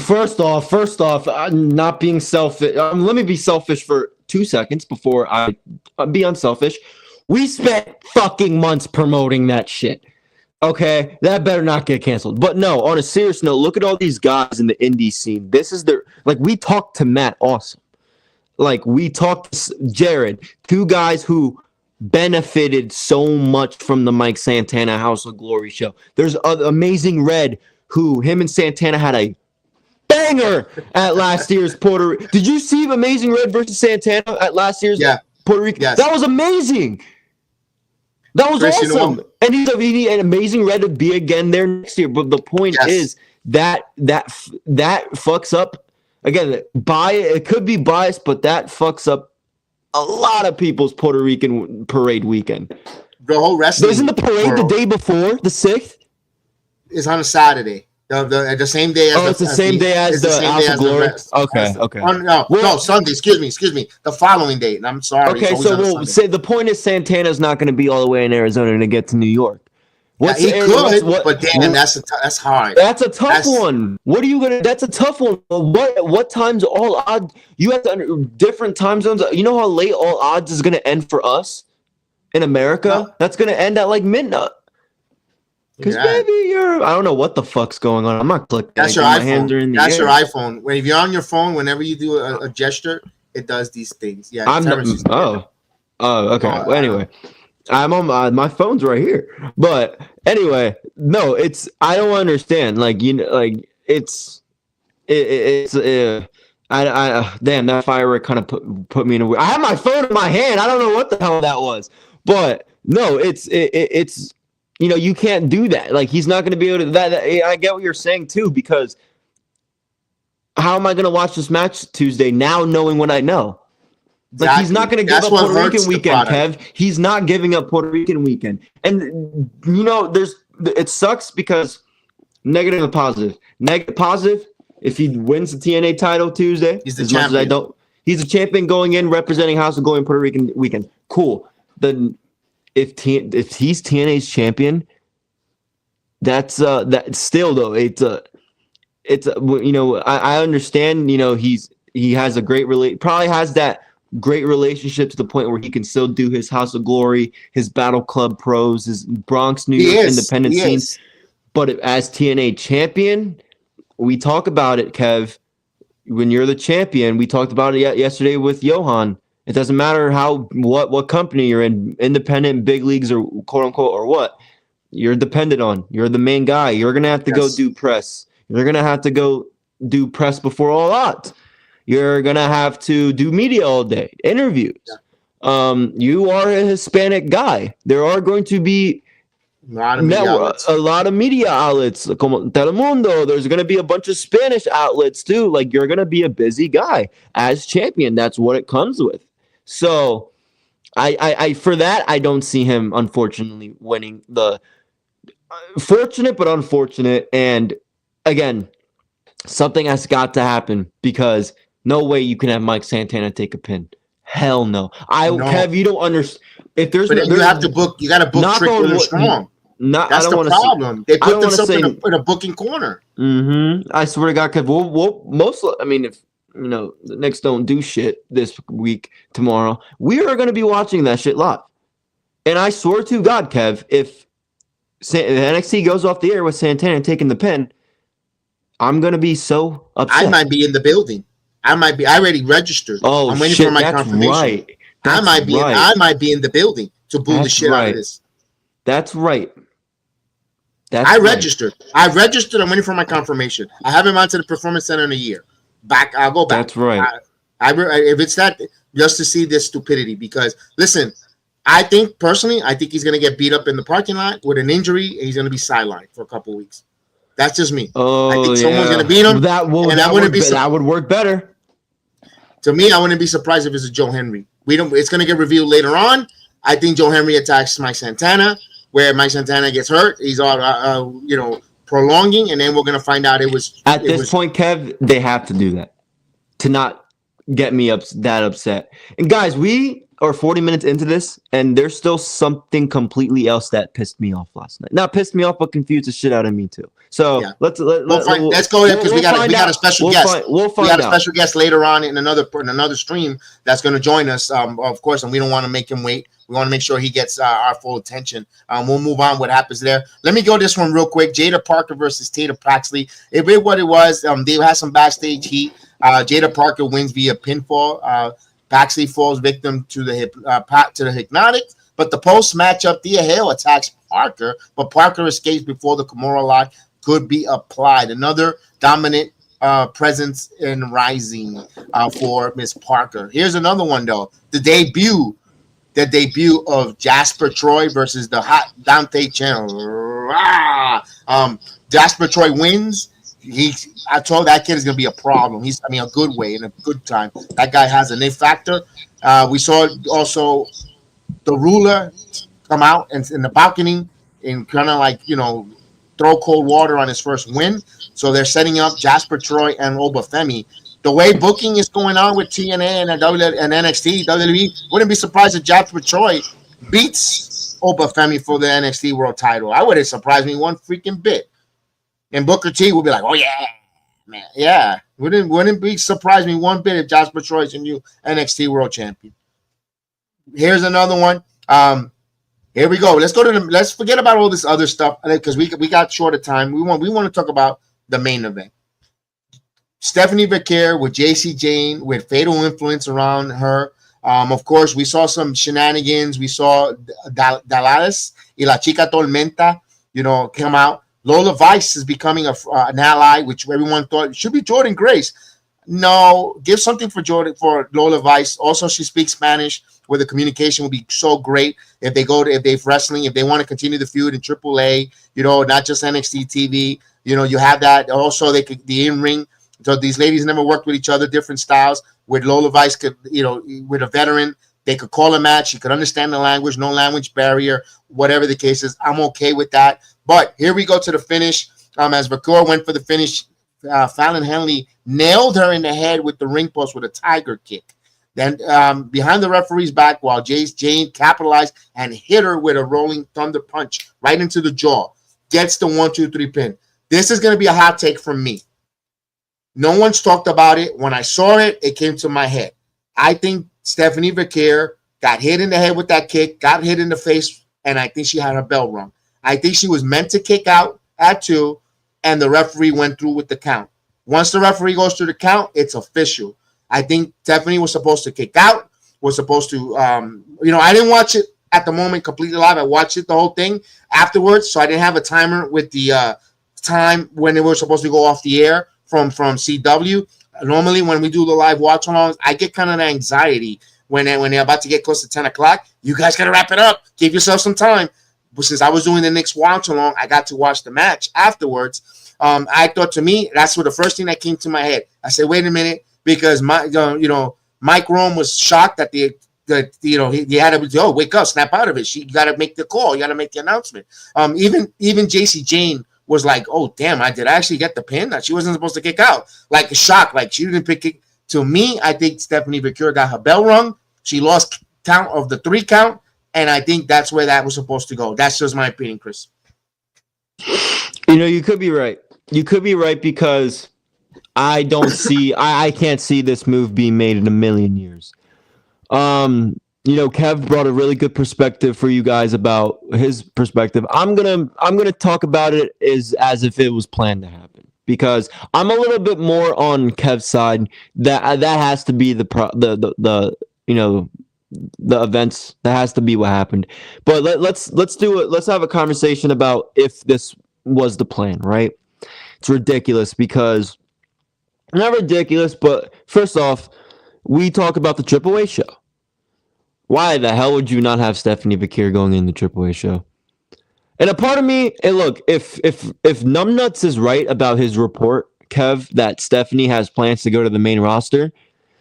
Speaker 3: First off, I'm not being selfish. Let me be selfish for 2 seconds before I be unselfish. We spent fucking months promoting that shit. Okay, that better not get canceled. But no, on a serious note, look at all these guys in the indie scene. This is we talked to Matt Awesome. We talked to Jared, 2 guys who benefited so much from the Mike Santana House of Glory show. There's Amazing Red, who him and Santana had a banger at last year's Puerto Rico. Did you see Amazing Red versus Santana at last year's Puerto Rico? Yes. That was amazing. That was Chris, awesome. And he's an Amazing Red to be again there next year. But the point is that fucks up. Again, it could be biased, but that fucks up a lot of people's Puerto Rican parade weekend.
Speaker 2: The whole wrestling.
Speaker 3: Isn't the parade the day before, the 6th?
Speaker 2: It's on a Saturday. The same day as
Speaker 3: it's the same day as the House of Glory. Okay.
Speaker 2: No, Sunday. Excuse me. The following day. And I'm sorry.
Speaker 3: Okay, so we'll say the point is Santana's not going to be all the way in Arizona to get to New York.
Speaker 2: But damn, that's hard.
Speaker 3: That's a tough one. What are you gonna? That's a tough one. What times All Odds? You have to different time zones. You know how late All Odds is gonna end for us in America? No. That's gonna end at midnight. Because maybe I don't know what the fuck's going on. I'm not clicking.
Speaker 2: That's your iPhone. That's your iPhone. If you're on your phone, whenever you do a gesture, it does these things. Yeah.
Speaker 3: Okay. Well, anyway. I'm on my phone's right here, but anyway, no, I don't understand. Damn, that firework kind of put me in a weird. I have my phone in my hand. I don't know what the hell that was, but no, it's you can't do that. He's not going to be able to. That I get what you're saying too, because how am I going to watch this match Tuesday now, knowing what I know? Exactly. He's not going to give up Puerto Rican weekend, Kev. He's not giving up Puerto Rican weekend. And, it sucks because negative and positive. Negative, positive, if he wins the TNA title Tuesday,
Speaker 2: he's the champion.
Speaker 3: He's a champion going in, representing House of Glory in Puerto Rican weekend. Cool. Then if he's TNA's champion, that's still though, I understand, he has a great probably has that great relationship to the point where he can still do his House of Glory, his Battle Club pros, his Bronx, New York independent scenes. But as TNA champion, we talk about it, Kev. When you're the champion, we talked about it yesterday with Johan It doesn't matter what company you're in, independent, big leagues, or quote unquote, or what. You're dependent on. You're the main guy. You're gonna have to go do press. You're gonna have to go do press before all odds. You're gonna have to do media all day, interviews. You are a Hispanic guy. There are going to be a lot of media outlets, como Telemundo. There's going to be a bunch of Spanish outlets too. Like, you're going to be a busy guy as champion. That's what it comes with. So, I for that, I don't see him, unfortunately, winning the fortunate but unfortunate. And again, something has got to happen, because no way you can have Mike Santana take a pin. Hell no. Kev, you don't understand. If there's,
Speaker 2: but you have to book. You got to book Trick really strong. That's the problem. They put themselves in a booking corner.
Speaker 3: I swear to God, Kev. We'll I mean, if the Knicks don't do shit this week, tomorrow, we are going to be watching that shit live. And I swear to God, Kev, if NXT goes off the air with Santana taking the pin, I'm going to be so upset.
Speaker 2: I might be in the building. I already registered.
Speaker 3: Oh,
Speaker 2: I'm waiting
Speaker 3: shit,
Speaker 2: for my
Speaker 3: that's
Speaker 2: confirmation.
Speaker 3: Right.
Speaker 2: I might be in the building to boo the shit out of this.
Speaker 3: That's right.
Speaker 2: I registered. I'm waiting for my confirmation. I haven't gone to the Performance Center in a year. I'll go back.
Speaker 3: That's right.
Speaker 2: If it's that, just to see this stupidity, because listen, I think he's going to get beat up in the parking lot with an injury, and he's going to be sidelined for a couple of weeks. That's just me.
Speaker 3: Oh,
Speaker 2: I think someone's going to beat him.
Speaker 3: That would work better.
Speaker 2: To me, I wouldn't be surprised if it's a Joe Henry. It's going to get revealed later on. I think Joe Henry attacks Mike Santana, where Mike Santana gets hurt. He's all prolonging, and then we're going to find out it was.
Speaker 3: At this point, Kev, they have to do that to not get me that upset. And guys, we are 40 minutes into this, and there's still something completely else that pissed me off last night. Not pissed me off, but confused the shit out of me too. So let's
Speaker 2: go there, because we got a special guest.
Speaker 3: We
Speaker 2: got a special guest later on in another stream that's going to join us, of course, and we don't want to make him wait. We want to make sure he gets our full attention. We'll move on. What happens there? Let me go this one real quick. Jada Parker versus Tatum Paxley. It was what it was. They had some backstage heat. Jada Parker wins via pinfall. Paxley falls victim to the hypnotic, but the post matchup, Thea Hale attacks Parker, but Parker escapes before the Kimura lock could be applied. Another dominant presence in Rising for Miss Parker. Here's another one though. The debut of Jasper Troy versus the hot Dante Channel. Jasper Troy wins. I told that kid is going to be a problem. A good way, in a good time. That guy has an it factor. We saw also the ruler come out and in the balcony and kind of throw cold water on his first win. So they're setting up Jasper Troy and Obafemi. The way booking is going on with TNA and NXT, WWE, wouldn't be surprised if Jasper Troy beats Obafemi for the NXT World Title. I wouldn't surprise me one freaking bit. And Booker T will be like, "Oh yeah, man, yeah." Wouldn't be surprise me one bit if Jasper Troy is a new NXT World Champion. Here's another one. Here we go. Let's forget about all this other stuff, because we got short of time. We want to talk about the main event. Stephanie Becker with JC Jane with Fatal Influence around her. Of course, we saw some shenanigans. We saw Dallas y La Chica Tormenta, come out. Lola Vice is becoming an ally, which everyone thought should be Jordan Grace. No, give something for Lola Vice. Also, she speaks Spanish, where the communication will be so great if they wrestling, if they want to continue the feud in AAA, not just NXT TV. You have that. Also, the in-ring. So these ladies never worked with each other, different styles. With Lola Vice, with a veteran, they could call a match. She could understand the language, no language barrier, whatever the case is. I'm okay with that. But here we go to the finish. As Vakor went for the finish, Fallon Henley nailed her in the head with the ring post with a tiger kick. Then behind the referee's back, while Jane capitalized and hit her with a rolling thunder punch right into the jaw. Gets the 1-2-3 pin. This is going to be a hot take from me. No one's talked about it. When I saw it, it came to my head. I think Stephanie Becker got hit in the head with that kick, got hit in the face, and I think she had her bell rung. I think she was meant to kick out at 2, and the referee went through with the count. Once the referee goes through the count, it's official. I think Stephanie was supposed to kick out. was supposed to, I didn't watch it at the moment completely live. I watched it the whole thing afterwards, so I didn't have a timer with the time when it was supposed to go off the air from CW. Normally, when we do the live watch-alongs, I get kind of anxiety when they're about to get close to 10 o'clock. You guys got to wrap it up. Give yourself some time. But since I was doing the next watch-along, I got to watch the match afterwards. I thought, to me, that's what the first thing that came to my head. I said, wait a minute, because Mike Rome was shocked that he had to wake up, snap out of it. You got to make the call. You got to make the announcement. Even JC Jane was like, oh, damn, did I actually get the pin? That she wasn't supposed to kick out. Like, shocked. Like, she didn't pick it. To me, I think Stephanie Victoria got her bell rung. She lost count of the 3 count, and I think that's where that was supposed to go. That's just my opinion, Chris.
Speaker 3: You could be right. You could be right because I don't see I can't see this move being made in a million years. Kev brought a really good perspective for you guys about his perspective. I'm gonna talk about it as if it was planned to happen, because I'm a little bit more on Kev's side. That has to be the events. That has to be what happened. But let's do it. Let's have a conversation about if this was the plan, right? It's ridiculous because not ridiculous, but first off, we talk about the AAA show. Why the hell would you not have Stephanie Victoria going in the AAA show? And a part of me, and look, if Numbnuts is right about his report, Kev, that Stephanie has plans to go to the main roster,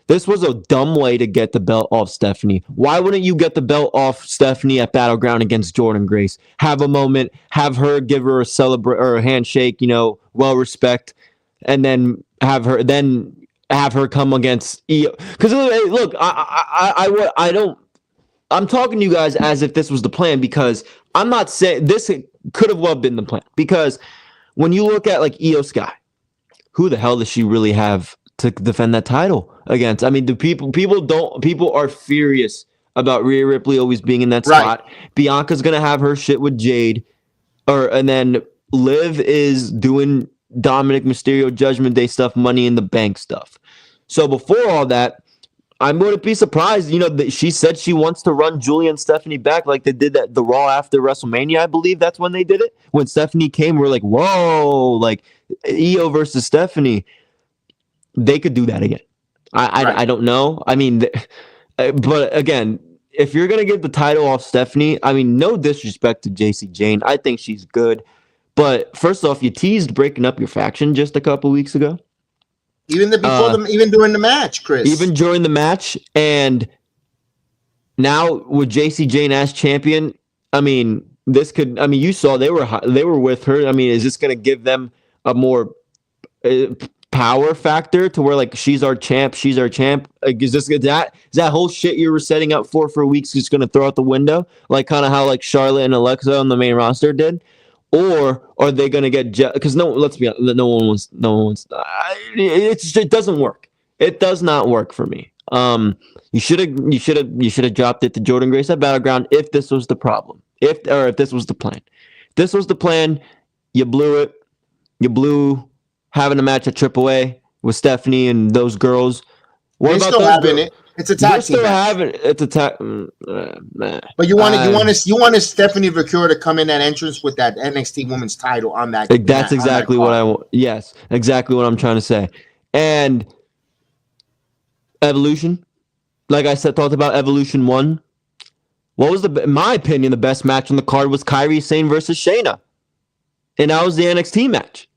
Speaker 3: this was a dumb way to get the belt off Stephanie. Why wouldn't you get the belt off Stephanie at Battleground against Jordan Grace? Have a moment, have her give her a handshake, well respect, and then have her come against Io. Because look, I'm talking to you guys as if this was the plan, because I'm not saying this could have well been the plan. Because when you look at like Io Sky, who the hell does she really have to defend that title against? I mean, people are furious about Rhea Ripley always being in that spot. Right. Bianca's gonna have her shit with Jade, and then Liv is doing Dominic Mysterio Judgment Day stuff, Money in the Bank stuff. So before all that, I wouldn't be surprised. She said she wants to run Julia and Stephanie back like they did that the Raw after WrestleMania. I believe that's when they did it. When Stephanie came, we're like, whoa, like Io versus Stephanie. They could do that again. I don't know. I mean, but again, if you're gonna give the title off Stephanie, I mean, no disrespect to JC Jane. I think she's good. But first off, you teased breaking up your faction just a couple weeks ago.
Speaker 2: Even during the match, Chris.
Speaker 3: Even during the match, and now with JC Jane as champion, I mean, this could. I mean, you saw they were with her. I mean, is this going to give them a more power factor to where like she's our champ? Like, is that whole shit you were setting up for weeks just going to throw out the window? Like kind of how like Charlotte and Alexa on the main roster did. Or are they going to get because let's be honest, no one wants it doesn't work. It does not work for me. You should have dropped it to Jordan Grace at Battleground if this was the problem. If this was the plan. This was the plan. You blew it. You blew having a match at AAA with Stephanie and those girls. What about
Speaker 2: still having it? It's a tag team.
Speaker 3: It's a tag.
Speaker 2: But you wanted Stephanie Victoria to come in that entrance with that NXT Women's title on that.
Speaker 3: That's exactly what I want. Yes, exactly what I'm trying to say. And Evolution, like I said, talked about Evolution 1. What was in my opinion, the best match on the card was Kairi Sane versus Shayna, and that was the NXT match.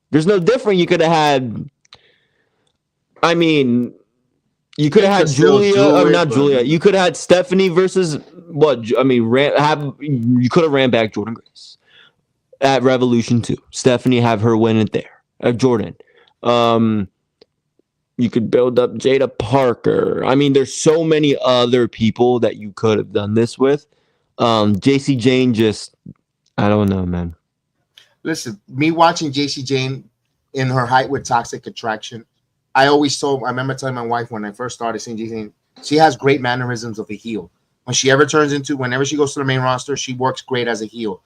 Speaker 3: There's no different. You could have had. I mean. You could have had Julia. You could have had Stephanie versus what? I mean, you could have ran back Jordan Grace at Revolution 2. Stephanie have her win it there at Jordan. You could build up Jada Parker. I mean, there's so many other people that you could have done this with. JC Jane I don't know, man.
Speaker 2: Listen, me watching JC Jane in her height with Toxic Attraction. I remember telling my wife when I first started seeing JC, she has great mannerisms of a heel. Whenever she goes to the main roster, she works great as a heel.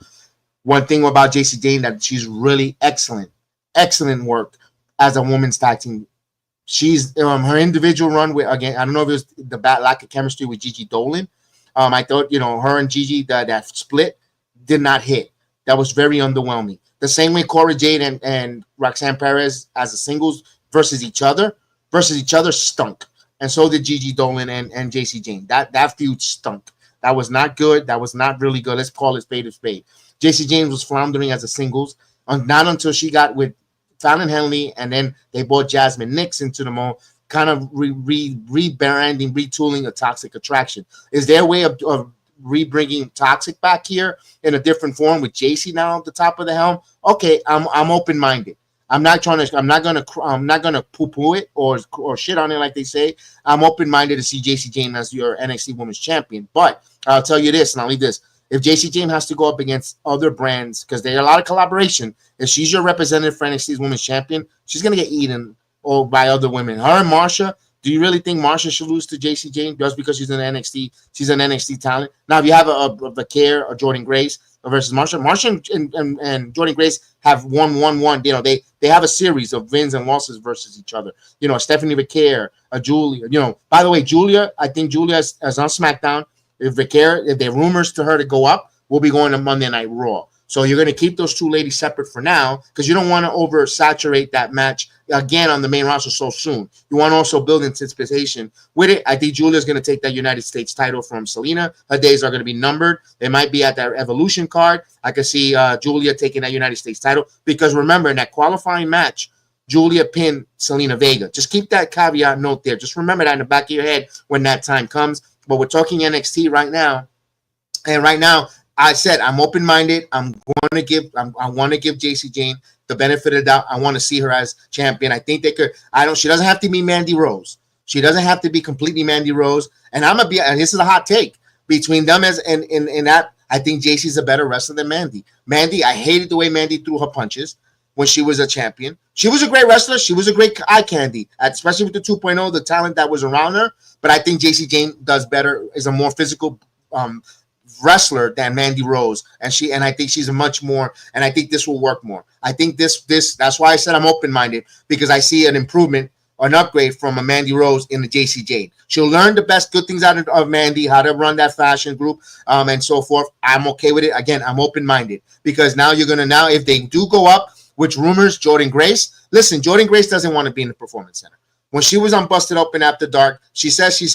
Speaker 2: One thing about JC Jane that she's really excellent work as a women's tag team She's her individual run with, again, I don't know if it was the lack of chemistry with Gigi Dolan. I thought, her and Gigi, that split did not hit. That was very underwhelming. The same way Cora Jade and Roxanne Perez as a singles versus each other stunk. And so did Gigi Dolan and JC Jane. That feud stunk. That was not good. That was not really good. Let's call it spade a spade. JC James was floundering as a singles, not until she got with Fallon Henley, and then they brought Jasmine Nix into the mold, kind of rebranding, retooling a Toxic Attraction. Is there a way of re-bringing Toxic back here in a different form with JC now at the top of the helm? Okay, I'm open-minded. I'm not gonna poo-poo it or shit on it like they say. I'm open-minded to see JC Jane as your NXT Women's Champion. But I'll tell you this, and I'll leave this. If JC Jane has to go up against other brands, because there's a lot of collaboration, if she's your representative for NXT's Women's Champion, she's gonna get eaten by other women. Her and Marsha. Do you really think Marsha should lose to JC Jane just because she's an NXT? She's an NXT talent. Now, if you have a Vaquer or Jordan Grace versus Marsha and Jordan Grace have 1-1-1. They have a series of wins and losses versus each other. Stephanie Vaquer, Julia. By the way, I think Julia is on SmackDown. If there are rumors to her to go up, we'll be going to Monday Night Raw. So you're going to keep those two ladies separate for now because you don't want to oversaturate that match again on the main roster so soon. You want to also build anticipation with it. I think Julia's going to take that United States title from Selena. Her days are going to be numbered. They might be at that Evolution card. I could see Julia taking that United States title because remember, in that qualifying match, Julia pinned Selena Vega. Just keep that caveat note there. Just remember that in the back of your head when that time comes. But we're talking NXT right now. And right now, I said I'm open-minded. I want to give JC Jane the benefit of the doubt. I want to see her as champion. I think they could. She doesn't have to be Mandy Rose. She doesn't have to be completely Mandy Rose. And and this is a hot take between them in that I think JC's a better wrestler than Mandy. Mandy, I hated the way Mandy threw her punches when she was a champion. She was a great wrestler. She was a great eye candy, especially with the 2.0, the talent that was around her. But I think JC Jane does better, is a more physical wrestler than Mandy Rose, and I think she's a much more, and I think this will work more. I think this that's why I said I'm open-minded, because I see an improvement, an upgrade from a Mandy Rose in the JC Jane. She'll learn the best good things out of Mandy, how to run that fashion group, and so forth. I'm okay with it. Again, I'm open-minded because now if they do go up, which rumors, Jordan Grace. Listen, Jordan Grace doesn't want to be in the Performance Center. When she was on Busted Open After Dark, she says she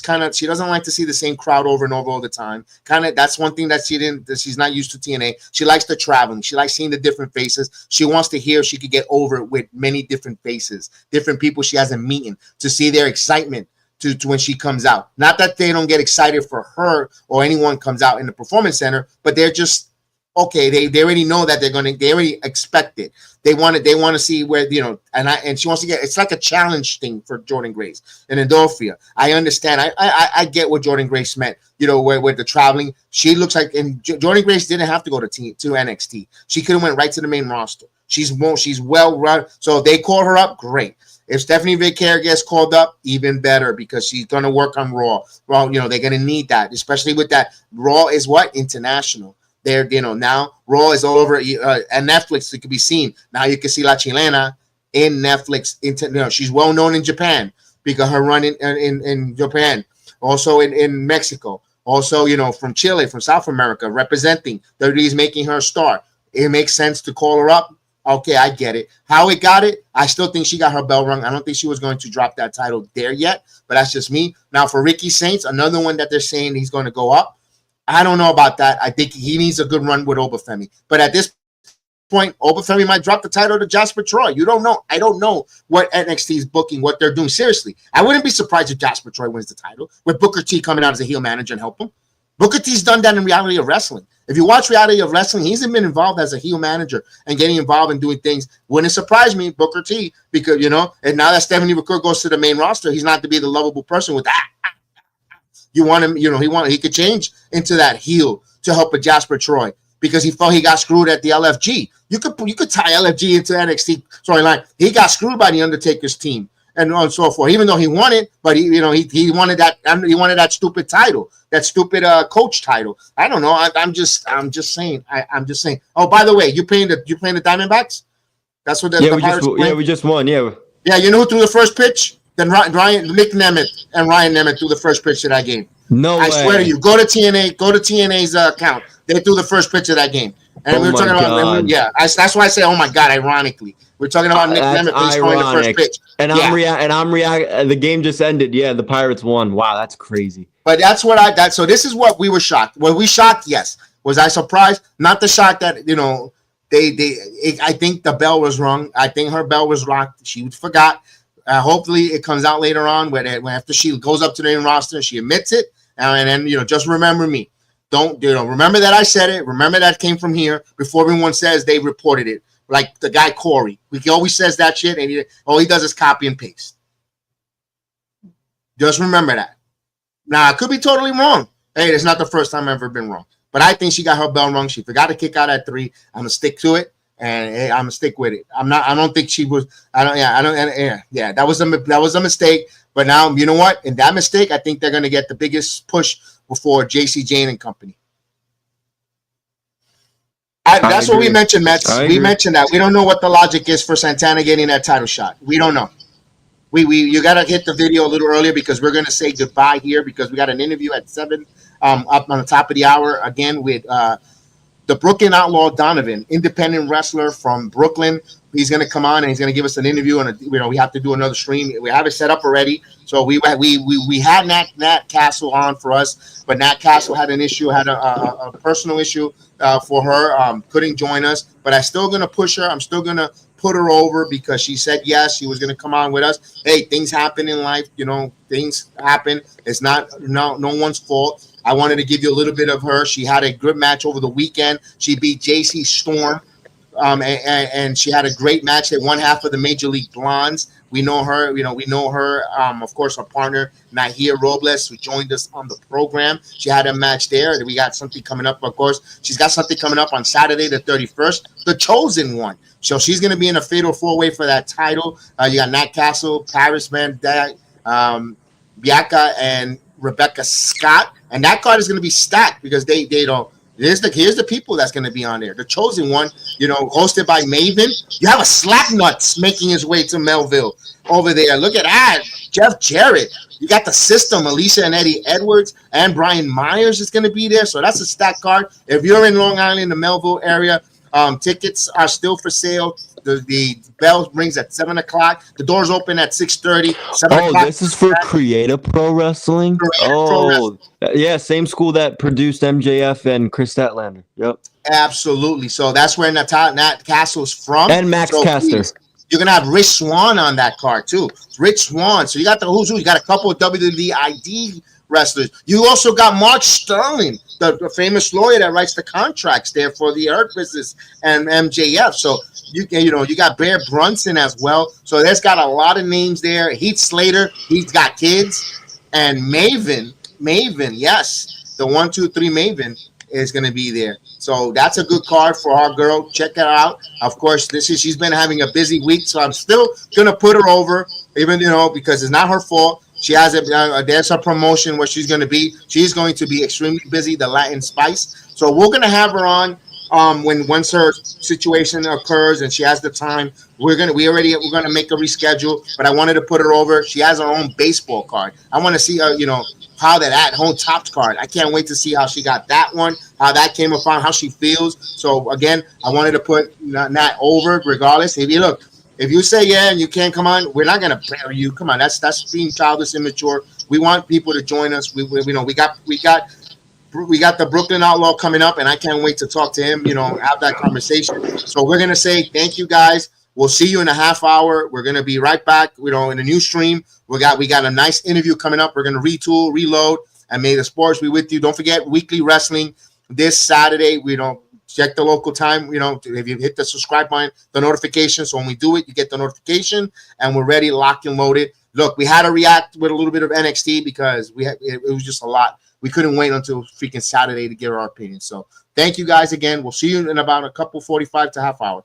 Speaker 2: doesn't like to see the same crowd over and over all the time. That's one thing that she's not used to TNA. She likes the traveling. She likes seeing the different faces. She wants to hear she could get over it with many different faces, different people she hasn't meeting, to see their excitement to when she comes out. Not that they don't get excited for her or anyone comes out in the Performance Center, but they're just okay. They already know that they already expect it. They want to see where, and she wants to get, it's like a challenge thing for Jordan Grace and Adolphia. I understand. I get what Jordan Grace meant, where the traveling, she looks like, and Jordan Grace didn't have to go to NXT. She could have went right to the main roster. She's well run. So they call her up. Great. If Stephanie Vaquer gets called up, even better, because she's going to work on Raw. Well, they're going to need that, especially with that. Raw is what? International. There, now Raw is all over and Netflix. It could be seen now. You can see La Chilena in Netflix. She's well known in Japan because her run in Japan, also in Mexico, also from Chile, from South America, representing. WWE's making her a star. It makes sense to call her up. Okay, I get it. How it got it, I still think she got her bell rung. I don't think she was going to drop that title there yet, but that's just me. Now for Ricky Saints, another one that they're saying he's going to go up. I don't know about that. I think he needs a good run with Obafemi. But at this point, Obafemi might drop the title to Jasper Troy. You don't know. I don't know what NXT is booking, what they're doing. Seriously, I wouldn't be surprised if Jasper Troy wins the title with Booker T coming out as a heel manager and help him. Booker T's done that in Reality of Wrestling. If you watch Reality of Wrestling, he's been involved as a heel manager and getting involved in doing things. Wouldn't surprise me, Booker T, because, and now that Stephanie McCourt goes to the main roster, he's not to be the lovable person with that. You want him, he could change into that heel to help a Jasper Troy because he felt he got screwed at the LFG. You could tie LFG into NXT storyline. He got screwed by the Undertaker's team and so forth. Even though he won it, but he wanted that stupid title, that stupid coach title. I don't know. I'm just saying. I'm just saying. Oh, by the way, you playing the Diamondbacks? That's what the Pirates playing?
Speaker 3: We just won. Yeah.
Speaker 2: Yeah, you know who threw the first pitch? than Nick Nemeth and Ryan Nemeth threw the first pitch of that game.
Speaker 3: No way.
Speaker 2: I swear to you. Go to TNA's account. They threw the first pitch of that game. And we were talking about, that's why I say, oh my God, ironically. We're talking about Nick Nemeth throwing the first pitch.
Speaker 3: And I'm reacting. The game just ended. Yeah, the Pirates won. Wow, that's crazy.
Speaker 2: But that's what so this is what we were shocked. Were we shocked? Yes. Was I surprised? Not the shock that, I think the bell was rung. I think her bell was rocked. She forgot. Hopefully it comes out later on after she goes up to the main roster, she admits it. And then, just remember me. Don't, remember that I said it. Remember that came from here before everyone says they reported it. Like the guy Corey. He always says that shit, and all he does is copy and paste. Just remember that. Now, I could be totally wrong. Hey, it's not the first time I've ever been wrong. But I think she got her bell rung. She forgot to kick out at 3. I'm gonna stick to it, and hey, I'm gonna stick with it. I don't think she was. That was a mistake. But now, you know what? In that mistake, I think they're gonna get the biggest push before JC Jane and company. That's what we mentioned, Mets. We mentioned that. We don't know what the logic is for Santana getting that title shot. We don't know. You got to hit the video a little earlier because we're going to say goodbye here because we got an interview at 7 up on the top of the hour again with the Brooklyn Outlaw Donovan, independent wrestler from Brooklyn. He's going to come on and he's going to give us an interview, and we have to do another stream. We have it set up already. So we had Nat Castle on for us, but Nat Castle had an issue, had a personal issue for her, couldn't join us. But I'm still going to push her. I'm still going to put her over because she said yes, she was going to come on with us. Hey, things happen in life. Things happen. It's not no one's fault. I wanted to give you a little bit of her. She had a good match over the weekend. She beat JC Storm. And she had a great match at one half of the Major League Blondes. We know her, of course, our partner, Nahir Robles, who joined us on the program. She had a match there. We got something coming up, of course. She's got something coming up on Saturday, the 31st, the Chosen One. So she's going to be in a fatal 4-way for that title. You got Nat Castle, Paris Van Dyke, Bianca, and Rebecca Scott. And that card is going to be stacked because they don't. Here's the people that's going to be on there. The Chosen One, hosted by Maven. You have a Slapnuts making his way to Melville over there. Look at that. Jeff Jarrett. You got the System, Alicia and Eddie Edwards, and Brian Myers is going to be there. So that's a stacked card. If you're in Long Island, the Melville area, tickets are still for sale. The bell rings at 7 o'clock. The doors open at 6:30. 7 o'clock.
Speaker 3: This is for Creative Pro Wrestling? Pro Wrestling. Yeah, same school that produced MJF and Chris Statlander. Yep.
Speaker 2: Absolutely. So that's where Nat Castle's from.
Speaker 3: And Max Caster.
Speaker 2: Please, you're going to have Rich Swann on that card, too. Rich Swann. So you got the who's who. You got a couple of WWE ID wrestlers. You also got Mark Sterling, the famous lawyer that writes the contracts there for the Hurt Business and MJF. So you got Bear Brunson as well. So there's got a lot of names there. Heath Slater, he's got kids, and Maven, yes, the 1, 2, 3 Maven is going to be there. So that's a good card for our girl. Check it out. Of course, she's been having a busy week, so I'm still going to put her over, even because it's not her fault. She has there's a promotion where she's going to be. She's going to be extremely busy, the Latin Spice. So we're going to have her on once her situation occurs and she has the time. We're gonna make a reschedule. But I wanted to put her over. She has her own baseball card. I want to see how that at-home Topps card. I can't wait to see how she got that one, how that came upon, how she feels. So again, I wanted to put Nat over regardless. If you say yeah and you can't come on, we're not gonna bury you. Come on, that's being childish, immature. We want people to join us. We got the Brooklyn Outlaw coming up, and I can't wait to talk to him. Have that conversation. So we're gonna say thank you guys. We'll see you in a half hour. We're gonna be right back. In a new stream. We got a nice interview coming up. We're gonna retool, reload, and may the sports be with you. Don't forget weekly wrestling this Saturday. Check the local time, if you hit the subscribe button, the notification. So when we do it, you get the notification and we're ready, locked and loaded. Look, we had to react with a little bit of NXT because it was just a lot. We couldn't wait until freaking Saturday to give our opinion. So thank you guys again. We'll see you in about a couple 45 to half hour.